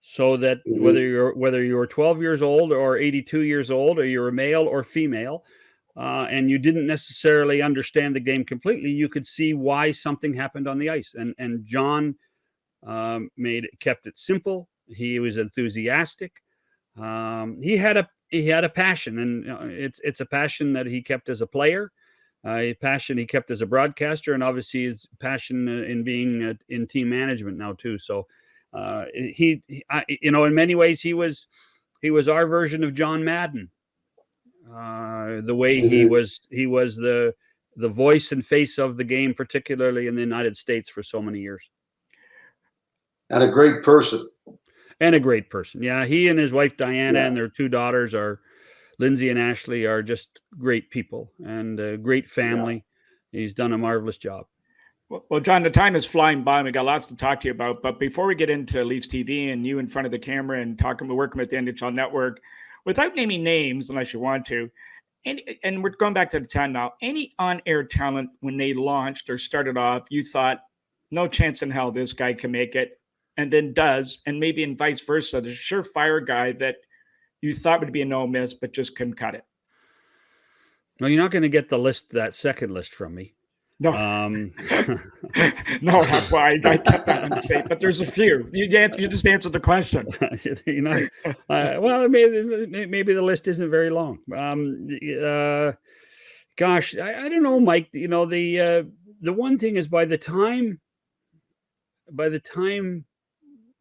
so that whether you're 12 years old or 82 years old, or you're a male or female, and you didn't necessarily understand the game completely, you could see why something happened on the ice. And John kept it simple. He was enthusiastic. He had a passion, and it's a passion that he kept as a player, a passion he kept as a broadcaster, and obviously his passion in being in team management now too. So in many ways he was our version of John Madden. The way he was the voice and face of the game, particularly in the United States, for so many years. And a great person. Yeah, he and his wife Diana and their two daughters Lindsay and Ashley are just great people and a great family. Yeah. He's done a marvelous job. Well, John, the time is flying by, and we got lots to talk to you about. But before we get into Leafs TV and you in front of the camera and working with the NHL Network, without naming names, unless you want to, and we're going back to the time now, any on-air talent, when they launched or started off, you thought, no chance in hell this guy can make it, and then does, and maybe in vice versa, the surefire guy that you thought would be a no miss, but just couldn't cut it. Well, you're not going to get that second list from me. No, no, that's why I kept that on the state. But there's a few. You just answered the question. Well, maybe the list isn't very long. Gosh, I don't know, Mike. The one thing is by the time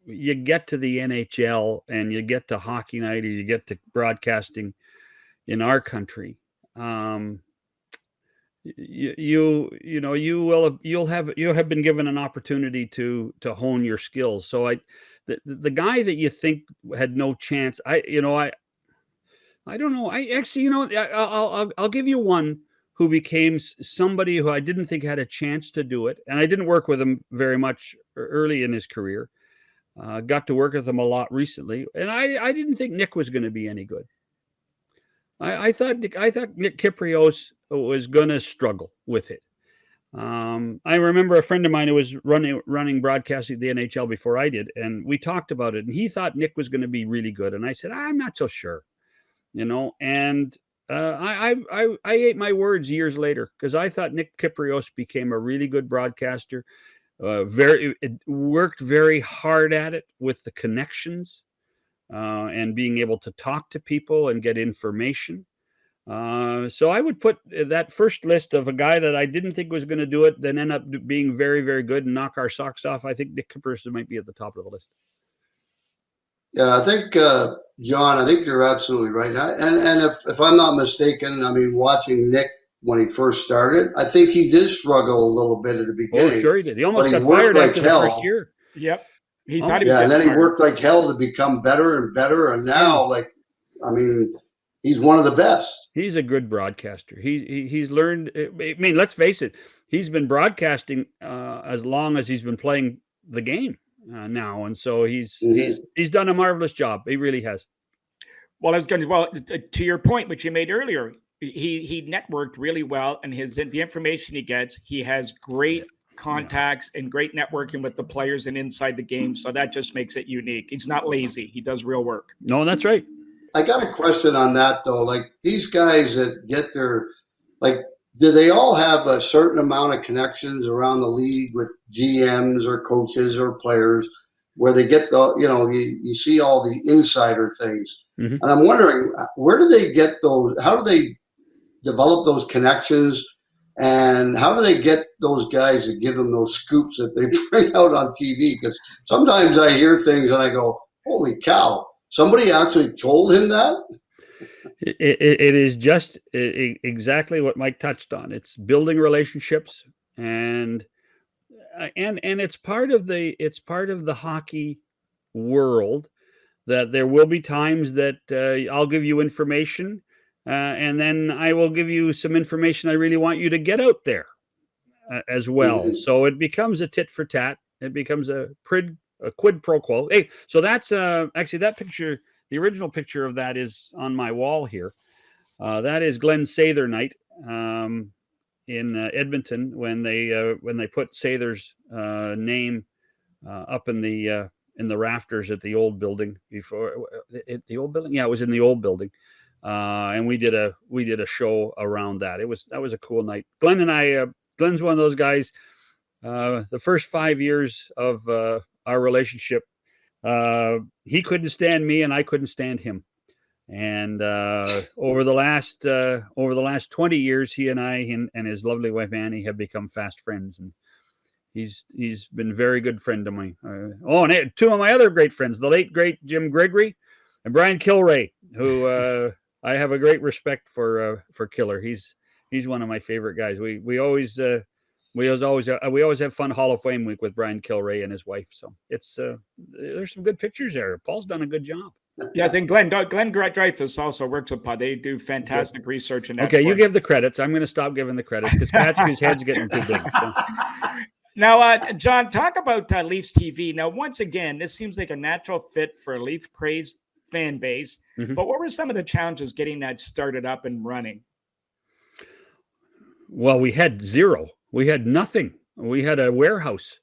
you get to the NHL and you get to hockey night, or you get to broadcasting in our country, you'll have been given an opportunity to hone your skills. So the guy that you think had no chance, I don't know. I'll give you one who became somebody who I didn't think had a chance to do it, and I didn't work with him very much early in his career. Got to work with him a lot recently, and I didn't think Nick was going to be any good. I thought Nick Kypreos was going to struggle with it. I remember a friend of mine who was running broadcasting the NHL before I did, and we talked about it, and he thought Nick was going to be really good, and I said, I'm not so sure, and I ate my words years later, because I thought Nick Kypreos became a really good broadcaster. It worked very hard at it with the connections and being able to talk to people and get information. So I would put that first list of a guy that I didn't think was going to do it, then end up being very, very good and knock our socks off. I think Nick Kypreos might be at the top of the list. Yeah, I think, John, I think you're absolutely right. And if I'm not mistaken, I mean, watching Nick when he first started, I think he did struggle a little bit at the beginning. Oh, sure he did. He almost got fired after the first year. Yep. He thought he was and then he worked like hell to become better and better. And now, he's one of the best. He's a good broadcaster. He's learned. I mean, let's face it. He's been broadcasting as long as he's been playing the game now, and so he's done a marvelous job. He really has. Well, to your point, which you made earlier, he networked really well, and the information he gets, he has great contacts and great networking with the players and inside the game. So that just makes it unique. He's not lazy. He does real work. No, that's right. I got a question on that though. Like these guys that get their, do they all have a certain amount of connections around the league with GMs or coaches or players where they get you see all the insider things? Mm-hmm. And I'm wondering, where do they get those? How do they develop those connections? And how do they get those guys to give them those scoops that they bring out on TV? Because sometimes I hear things and I go, holy cow, somebody actually told him that? It is just exactly what Mike touched on. It's building relationships, and it's part of the hockey world that there will be times that I'll give you information, and then I will give you some information I really want you to get out there as well. Mm-hmm. So it becomes a tit for tat. It becomes a quid pro quo. Hey, so that's actually that picture. The original picture of that is on my wall here. That is Glenn Sather night in Edmonton when they put Sather's name up in the rafters at the old building before the old building. Yeah, it was in the old building, and we did a show around that. That was a cool night. Glenn and I. Glenn's one of those guys. The first 5 years of our relationship, he couldn't stand me and I couldn't stand him. And over the last 20 years, he and I and his lovely wife Annie have become fast friends, and he's been a very good friend to me. And two of my other great friends, the late great Jim Gregory and Brian Kilray, who I have a great respect for Killer. He's one of my favorite guys. We always have fun Hall of Fame week with Brian Kilray and his wife. So it's there's some good pictures there. Paul's done a good job. Yes, and Glenn Dreyfus also works with Pod. They do fantastic research. Okay, you give the credits. I'm going to stop giving the credits because Patrick's head's getting too big. So. Now, John, talk about Leafs TV. Now, once again, this seems like a natural fit for a Leaf-crazed fan base. Mm-hmm. But what were some of the challenges getting that started up and running? Well, we had zero. We had nothing. We had a warehouse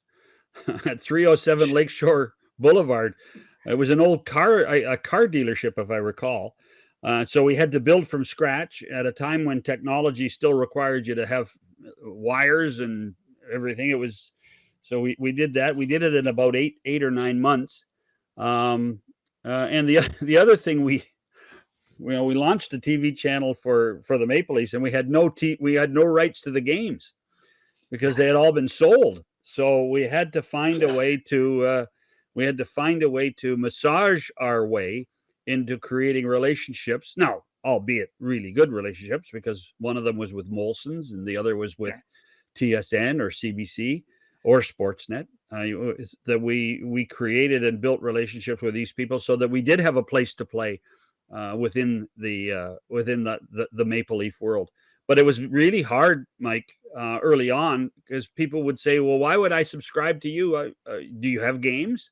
at 307 Lakeshore Boulevard. It was an old car dealership, if I recall. So we had to build from scratch at a time when technology still required you to have wires and everything. So we did that. We did it in about eight or 9 months. And the other thing we launched a TV channel for the Maple Leafs, and we had no rights to the games because they had all been sold. So we had to find a way to massage our way into creating relationships. Now, albeit really good relationships, because one of them was with Molson's and the other was with TSN or CBC or Sportsnet. That we created and built relationships with these people so that we did have a place to play within the Maple Leaf world. But it was really hard, Mike, early on, because people would say, well, why would I subscribe to you? Do you have games?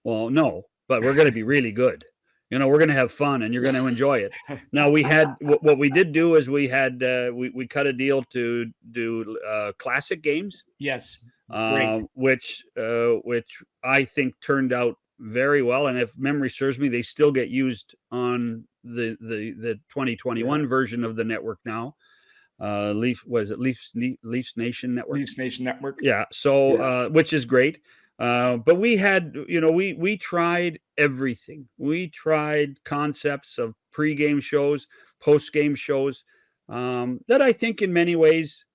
Well, no, but we're going to be really good. We're going to have fun and you're going to enjoy it. Now we had, what we did do is we had, we cut a deal to do classic games. Yes. Which I think turned out very well. And if memory serves me, they still get used on the 2021 version of the network now. Leafs Nation Network. Leafs Nation Network. Yeah. So, which is great. But we had, we tried everything. We tried concepts of pre-game shows, post-game shows, that I think in many ways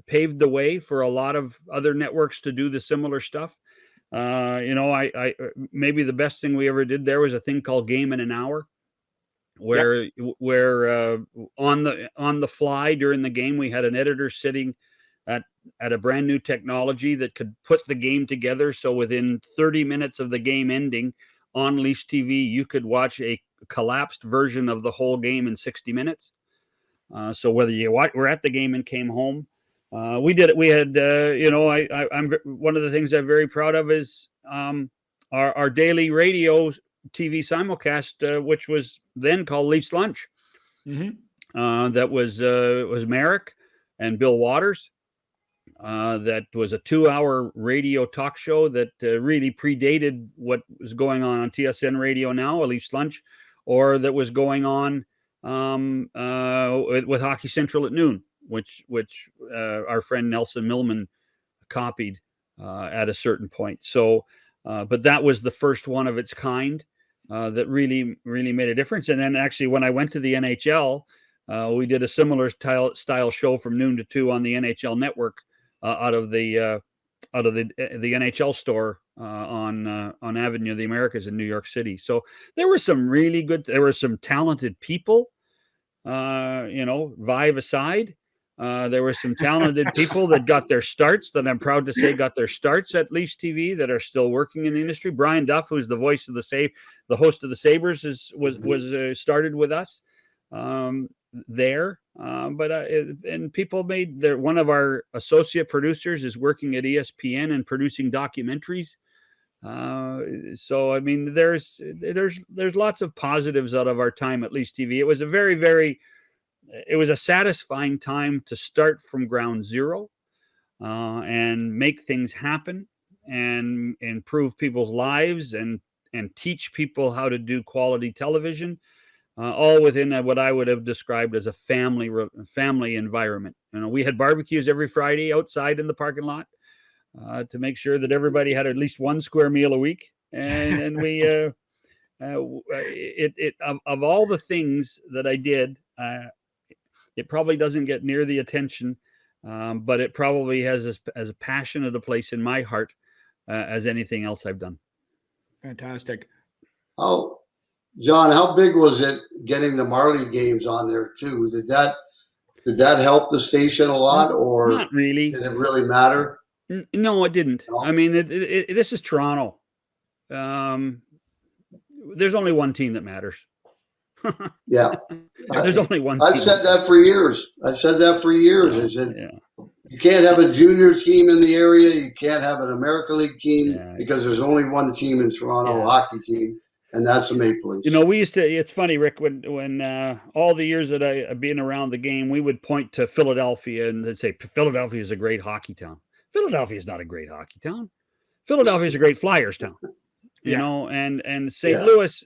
paved the way for a lot of other networks to do the similar stuff. I maybe the best thing we ever did there was a thing called Game in an Hour, where on the fly during the game, we had an editor sitting at a brand new technology that could put the game together. So within 30 minutes of the game ending on Leafs TV, you could watch a collapsed version of the whole game in 60 minutes. So whether you were at the game and came home, we did it. We had, I'm one of the things I'm very proud of is our daily radio TV simulcast, which was then called Leafs Lunch. Mm-hmm. That was Merrick and Bill Waters. That was a 2-hour radio talk show that really predated what was going on TSN Radio now, a Leafs Lunch, or that was going on with Hockey Central at noon, which our friend Nelson Millman copied at a certain point. So, but that was the first one of its kind that really made a difference. And then actually, when I went to the NHL, we did a similar style show from noon to 2 on the NHL network. Out of the NHL store on Avenue of the Americas in New York City. So there were some talented people, Vive aside. There were some talented people that got their starts, that I'm proud to say got their starts at Leafs TV, that are still working in the industry. Brian Duff, who's the voice of the host of the Sabres, was started with us there. And people one of our associate producers is working at ESPN and producing documentaries So I mean, there's lots of positives out of our time at Leafs TV. It was it was a satisfying time to start from ground zero, and make things happen and improve people's lives and teach people how to do quality television, all within what I would have described as a family environment. We had barbecues every Friday outside in the parking lot, to make sure that everybody had at least one square meal a week. And we, of all the things that I did, it probably doesn't get near the attention, but it probably has as passionate a place in my heart as anything else I've done. Fantastic. Oh, John, how big was it getting the Marley games on there too? Did that help the station a lot, or not really? Did it really matter? No, it didn't. No. I mean, this is Toronto. There's only one team that matters. Yeah. There's only one. I've said that for years. Is that you can't have a junior team in the area. You can't have an American League team because there's only one team in Toronto, a hockey team, and that's the Maple Leafs. We used to. It's funny, Rick, when all the years that I've been around the game, we would point to Philadelphia and they'd say Philadelphia is a great hockey town. Philadelphia is not a great hockey town. Philadelphia is a great Flyers town. You know, and St. Louis.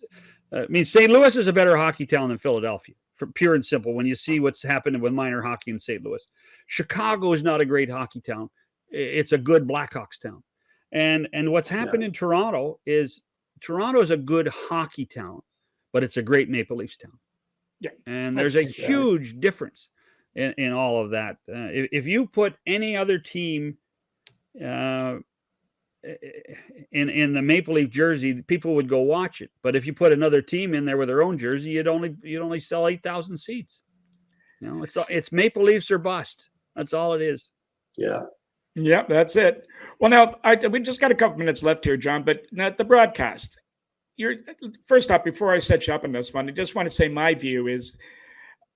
St. Louis is a better hockey town than Philadelphia, for pure and simple. When you see what's happening with minor hockey in St. Louis, Chicago is not a great hockey town. It's a good Blackhawks town. And what's happened in Toronto is a good hockey town, but it's a great Maple Leafs town. Yeah. And there's a huge difference in all of that. If you put any other team in the Maple Leaf jersey, people would go watch it. But if you put another team in there with their own jersey, you'd only sell 8,000 seats. It's Maple Leafs or bust. That's all it is. Yeah. Yeah, that's it. Well, now we just got a couple minutes left here, John. But now the broadcast. First off, before I set you up on this one, I just want to say my view is,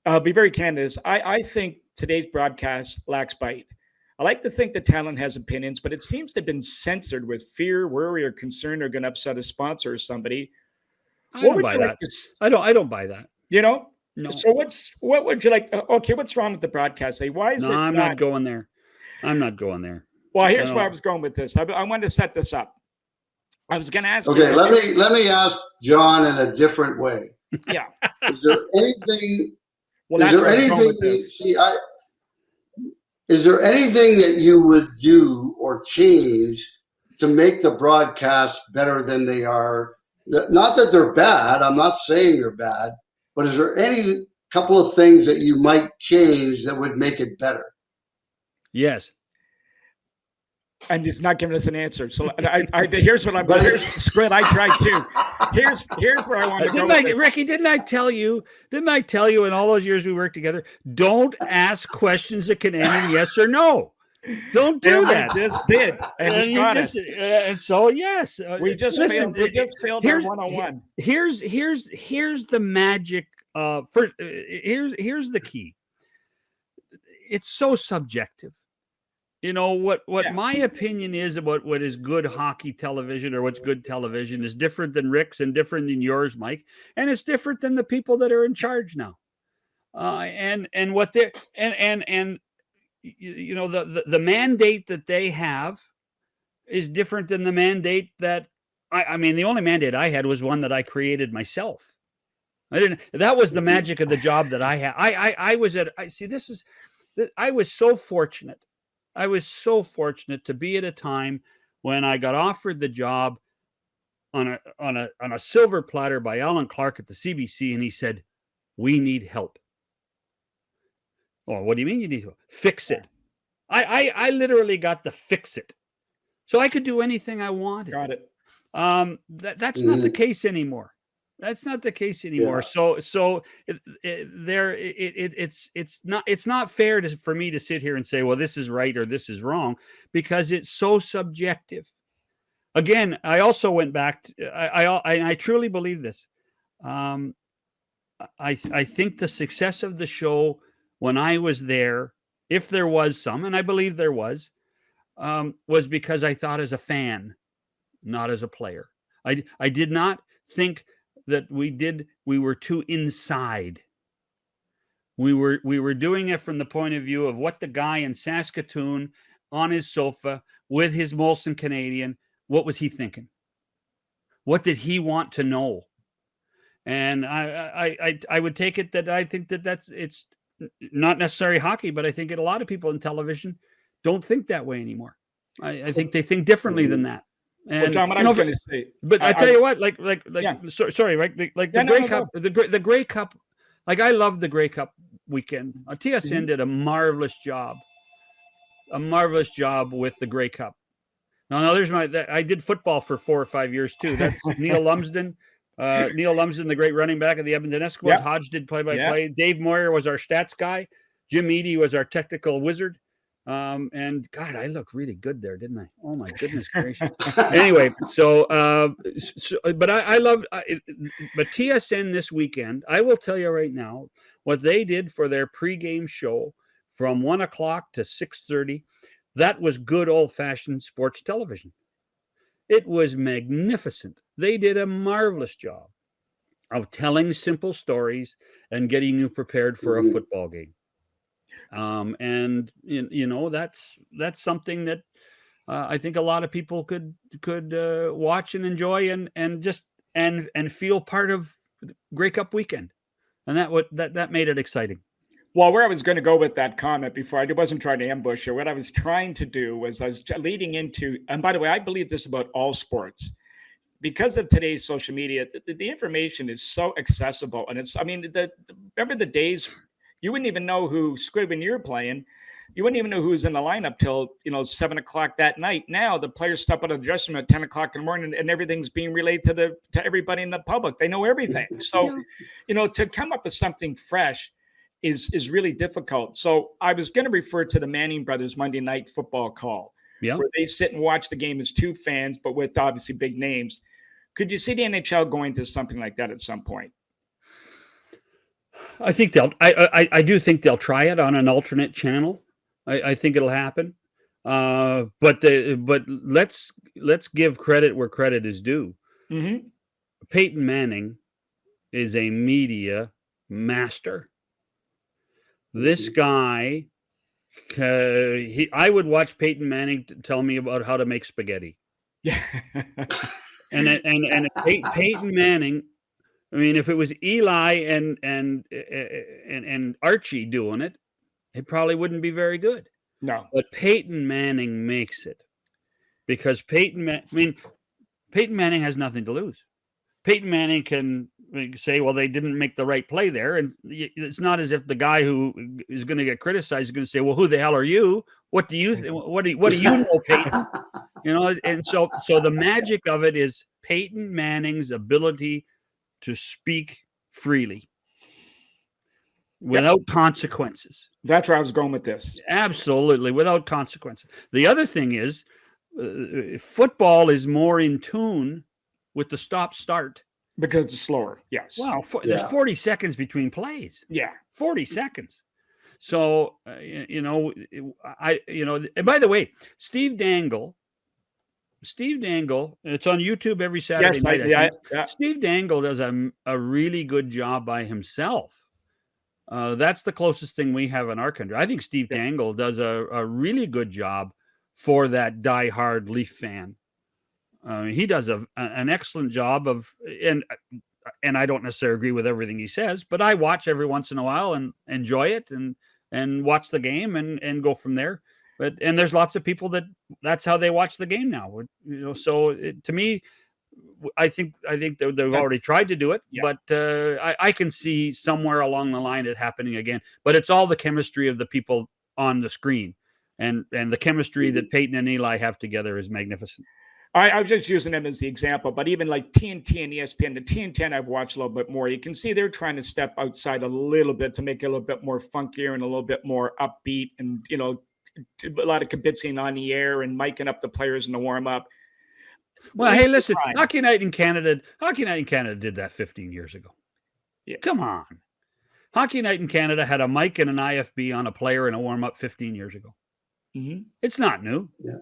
I'll be very candid. I think today's broadcast lacks bite. I like to think the talent has opinions, but it seems to have been censored with fear, worry, or concern they're going to upset a sponsor or somebody. I don't buy that. I don't buy that. No. So what would you like? Okay, what's wrong with the broadcast? Why is it? I'm not going there. Well, here's where I was going with this. I wanted to set this up. I was going to ask. Okay, let me ask John in a different way. Yeah. Is there anything? Well, is there anything? Is there anything that you would do or change to make the broadcast better than they are? Not that they're bad. I'm not saying they're bad, but is there any couple of things that you might change that would make it better? Yes. And he's not giving us an answer. So here's what I'm going to Squid. I tried too. Here's where I want to go. Ricky, didn't I tell you in all those years we worked together, don't ask questions that can end in yes or no. Don't do that. I just did. And so, yes. We just failed our 101. Here's the magic. Here's the key. It's so subjective. What my opinion is about what is good hockey television or what's good television is different than Rick's and different than yours, Mike. And it's different than the people that are in charge now. And what they're, and the mandate that they have is different than the mandate that I mean, the only mandate I had was one that I created myself. That was the magic of the job that I had. I was so fortunate. I was so fortunate to be at a time when I got offered the job on a silver platter by Alan Clark at the CBC, and he said, "We need help." Oh, what do you mean you need help? Fix it. I literally got to fix it, so I could do anything I wanted. Got it. That's not the case anymore. That's not the case anymore. Yeah. So it's not fair for me to sit here and say, well, this is right or this is wrong, because it's so subjective. Again, I also went back to, I truly believe this. I think the success of the show when I was there, if there was some, and I believe there was because I thought as a fan, not as a player. I did not think that we were too inside. We were doing it from the point of view of what the guy in Saskatoon on his sofa with his Molson Canadian, what was he thinking? What did he want to know? And I would take it that I think it's not necessarily hockey, but I think a lot of people in television don't think that way anymore. I think they think differently than that. And well, John, what I was going to say, but I tell you what, yeah. Sorry, right? The Grey Cup, the Grey Cup. Like, I love the Grey Cup weekend. TSN did a marvelous job with the Grey Cup. Now there's I did football for 4 or 5 years too. That's Neil Lumsden. Neil Lumsden, the great running back of the Edmonton Eskimos. Yep. Hodge did play-by-play. Yep. Dave Moyer was our stats guy. Jim Eady was our technical wizard. And God, I looked really good there, didn't I? Oh my goodness gracious. Anyway, but I love, but TSN this weekend, I will tell you right now, what they did for their pregame show from 1 o'clock to 6:30, that was good old-fashioned sports television. It was magnificent. They did a marvelous job of telling simple stories and getting you prepared for a football game. And that's something that I think a lot of people could watch and enjoy and feel part of Grey Cup weekend, and that made it exciting. Well, where I was going to go with that comment before, I wasn't trying to ambush you. What I was trying to do was I was leading into, and by the way, I believe this about all sports. Because of today's social media, the information is so accessible, and remember the days. You wouldn't even know who Squid when you're playing. You wouldn't even know who was in the lineup till 7 o'clock that night. Now the players step out of the dressing room at 10 o'clock in the morning, and everything's being relayed to everybody in the public. They know everything. So, to come up with something fresh is really difficult. So I was going to refer to the Manning brothers Monday Night Football call, where they sit and watch the game as two fans, but with obviously big names. Could you see the NHL going to something like that at some point? I think I do think they'll try it on an alternate channel. I think it'll happen. But let's give credit where credit is due. Mm-hmm. Peyton Manning is a media master. This guy, I would watch Peyton Manning tell me about how to make spaghetti. Yeah. and Peyton Manning. I mean, if it was Eli and Archie doing it, it probably wouldn't be very good. No. But Peyton Manning makes it because Peyton Manning has nothing to lose. Peyton Manning can say, well, they didn't make the right play there. And it's not as if the guy who is going to get criticized is going to say, well, who the hell are you? What do you know, Peyton? And so the magic of it is Peyton Manning's ability to speak freely without consequences. That's where I was going with this. Absolutely, without consequences. The other thing is, football is more in tune with the stop-start. Because it's slower, yes. Wow, there's 40 seconds between plays. Yeah. 40 seconds. So, and by the way, Steve Dangle, it's on YouTube every Saturday night. Yeah. Steve Dangle does a really good job by himself. That's the closest thing we have in our country. I think Steve Dangle does a really good job for that diehard Leaf fan. He does an excellent job and I don't necessarily agree with everything he says, but I watch every once in a while and enjoy it and watch the game and go from there. And there's lots of people that's how they watch the game now. So to me, I think they've already tried to do it, but I can see somewhere along the line it happening again. But it's all the chemistry of the people on the screen, and the chemistry that Peyton and Eli have together is magnificent. I was just using them as the example, but even like TNT and ESPN, the TNT I've watched a little bit more. You can see they're trying to step outside a little bit to make it a little bit more funkier and a little bit more upbeat, and a lot of kibitzing on the air and miking up the players in the warm up. Well, hey, listen, Hockey Night in Canada did that 15 years ago. Yeah. Come on. Hockey Night in Canada had a mic and an IFB on a player in a warm up 15 years ago. Mm-hmm. It's not new. Yeah.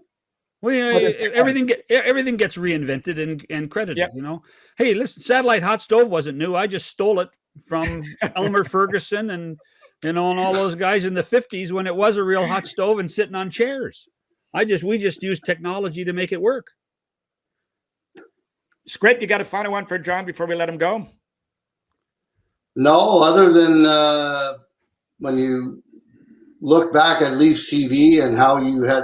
Everything gets reinvented and credited. Yep. You know, hey, listen, satellite hot stove wasn't new. I just stole it from Elmer Ferguson and and all those guys in the 50s when it was a real hot stove and sitting on chairs. We just used technology to make it work. Squid, you got a final one for John before we let him go? No, other than when you look back at Leafs TV and how you had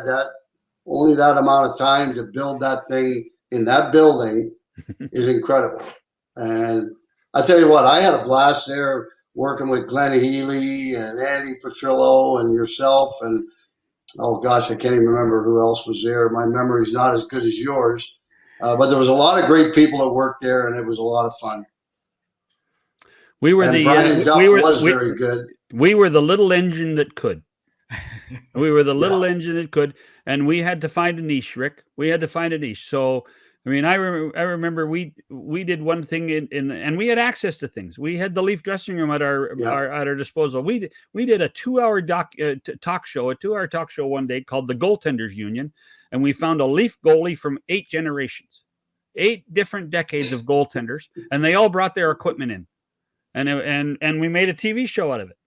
only that amount of time to build that thing in that building is incredible. And I tell you what, I had a blast there working with Glenn Healy and Andy Petrillo and yourself. And, oh gosh, I can't even remember who else was there. My memory's not as good as yours. But there was a lot of great people that worked there, and it was a lot of fun. Brian Duff was very good. We were the little engine that could. We were the little engine that could, and we had to find a niche, Rick. We had to find a niche. So, I mean, I remember we did one thing and we had access to things. We had the Leaf dressing room at our disposal. We did a 2-hour talk show one day called the Goaltenders Union, and we found a Leaf goalie from 8 generations, 8 different decades of goaltenders, and they all brought their equipment in, and we made a TV show out of it.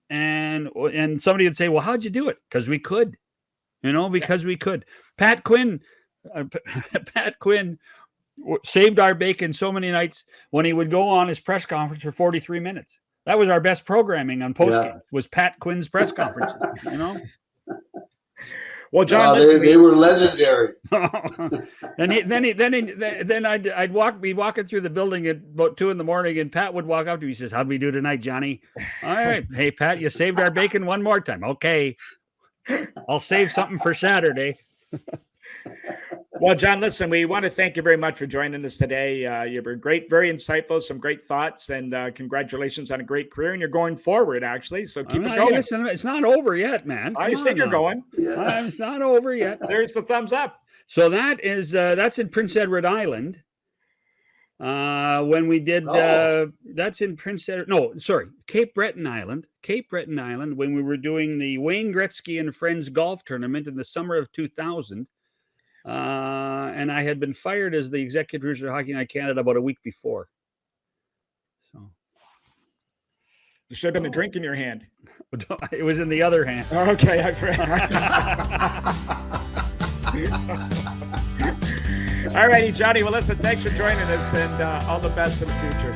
And somebody would say, well, how'd you do it? Because we could, because we could. Pat Quinn saved our bacon so many nights when he would go on his press conference for 43 minutes. That was our best programming on postgame, was Pat Quinn's press conferences, Well, John, they were legendary. then I'd be walking through the building at about 2 a.m, and Pat would walk up to me. He says, "How'd we do tonight, Johnny?" "All right, hey Pat, you saved our bacon one more time." "Okay, I'll save something for Saturday." Well, John, listen, we want to thank you very much for joining us today. You've been great, very insightful, some great thoughts, and congratulations on a great career. And you're going forward, actually, so keep it going. Listen, it's not over yet, man. I said you're going. Yeah. It's not over yet. There's the thumbs up. So that's in Prince Edward Island. When we did that's in Cape Breton Island. Cape Breton Island, when we were doing the Wayne Gretzky and Friends golf tournament in the summer of 2000. And I had been fired as the executive producer of Hockey Night Canada about a week before. So there should have been a drink in your hand. It was in the other hand. Okay, all righty, Johnny. Well, listen, thanks for joining us, and all the best in the future.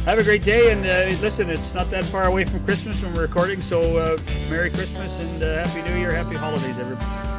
Have a great day, and listen, it's not that far away from Christmas when we're recording, so Merry Christmas and Happy New Year, Happy Holidays, everybody.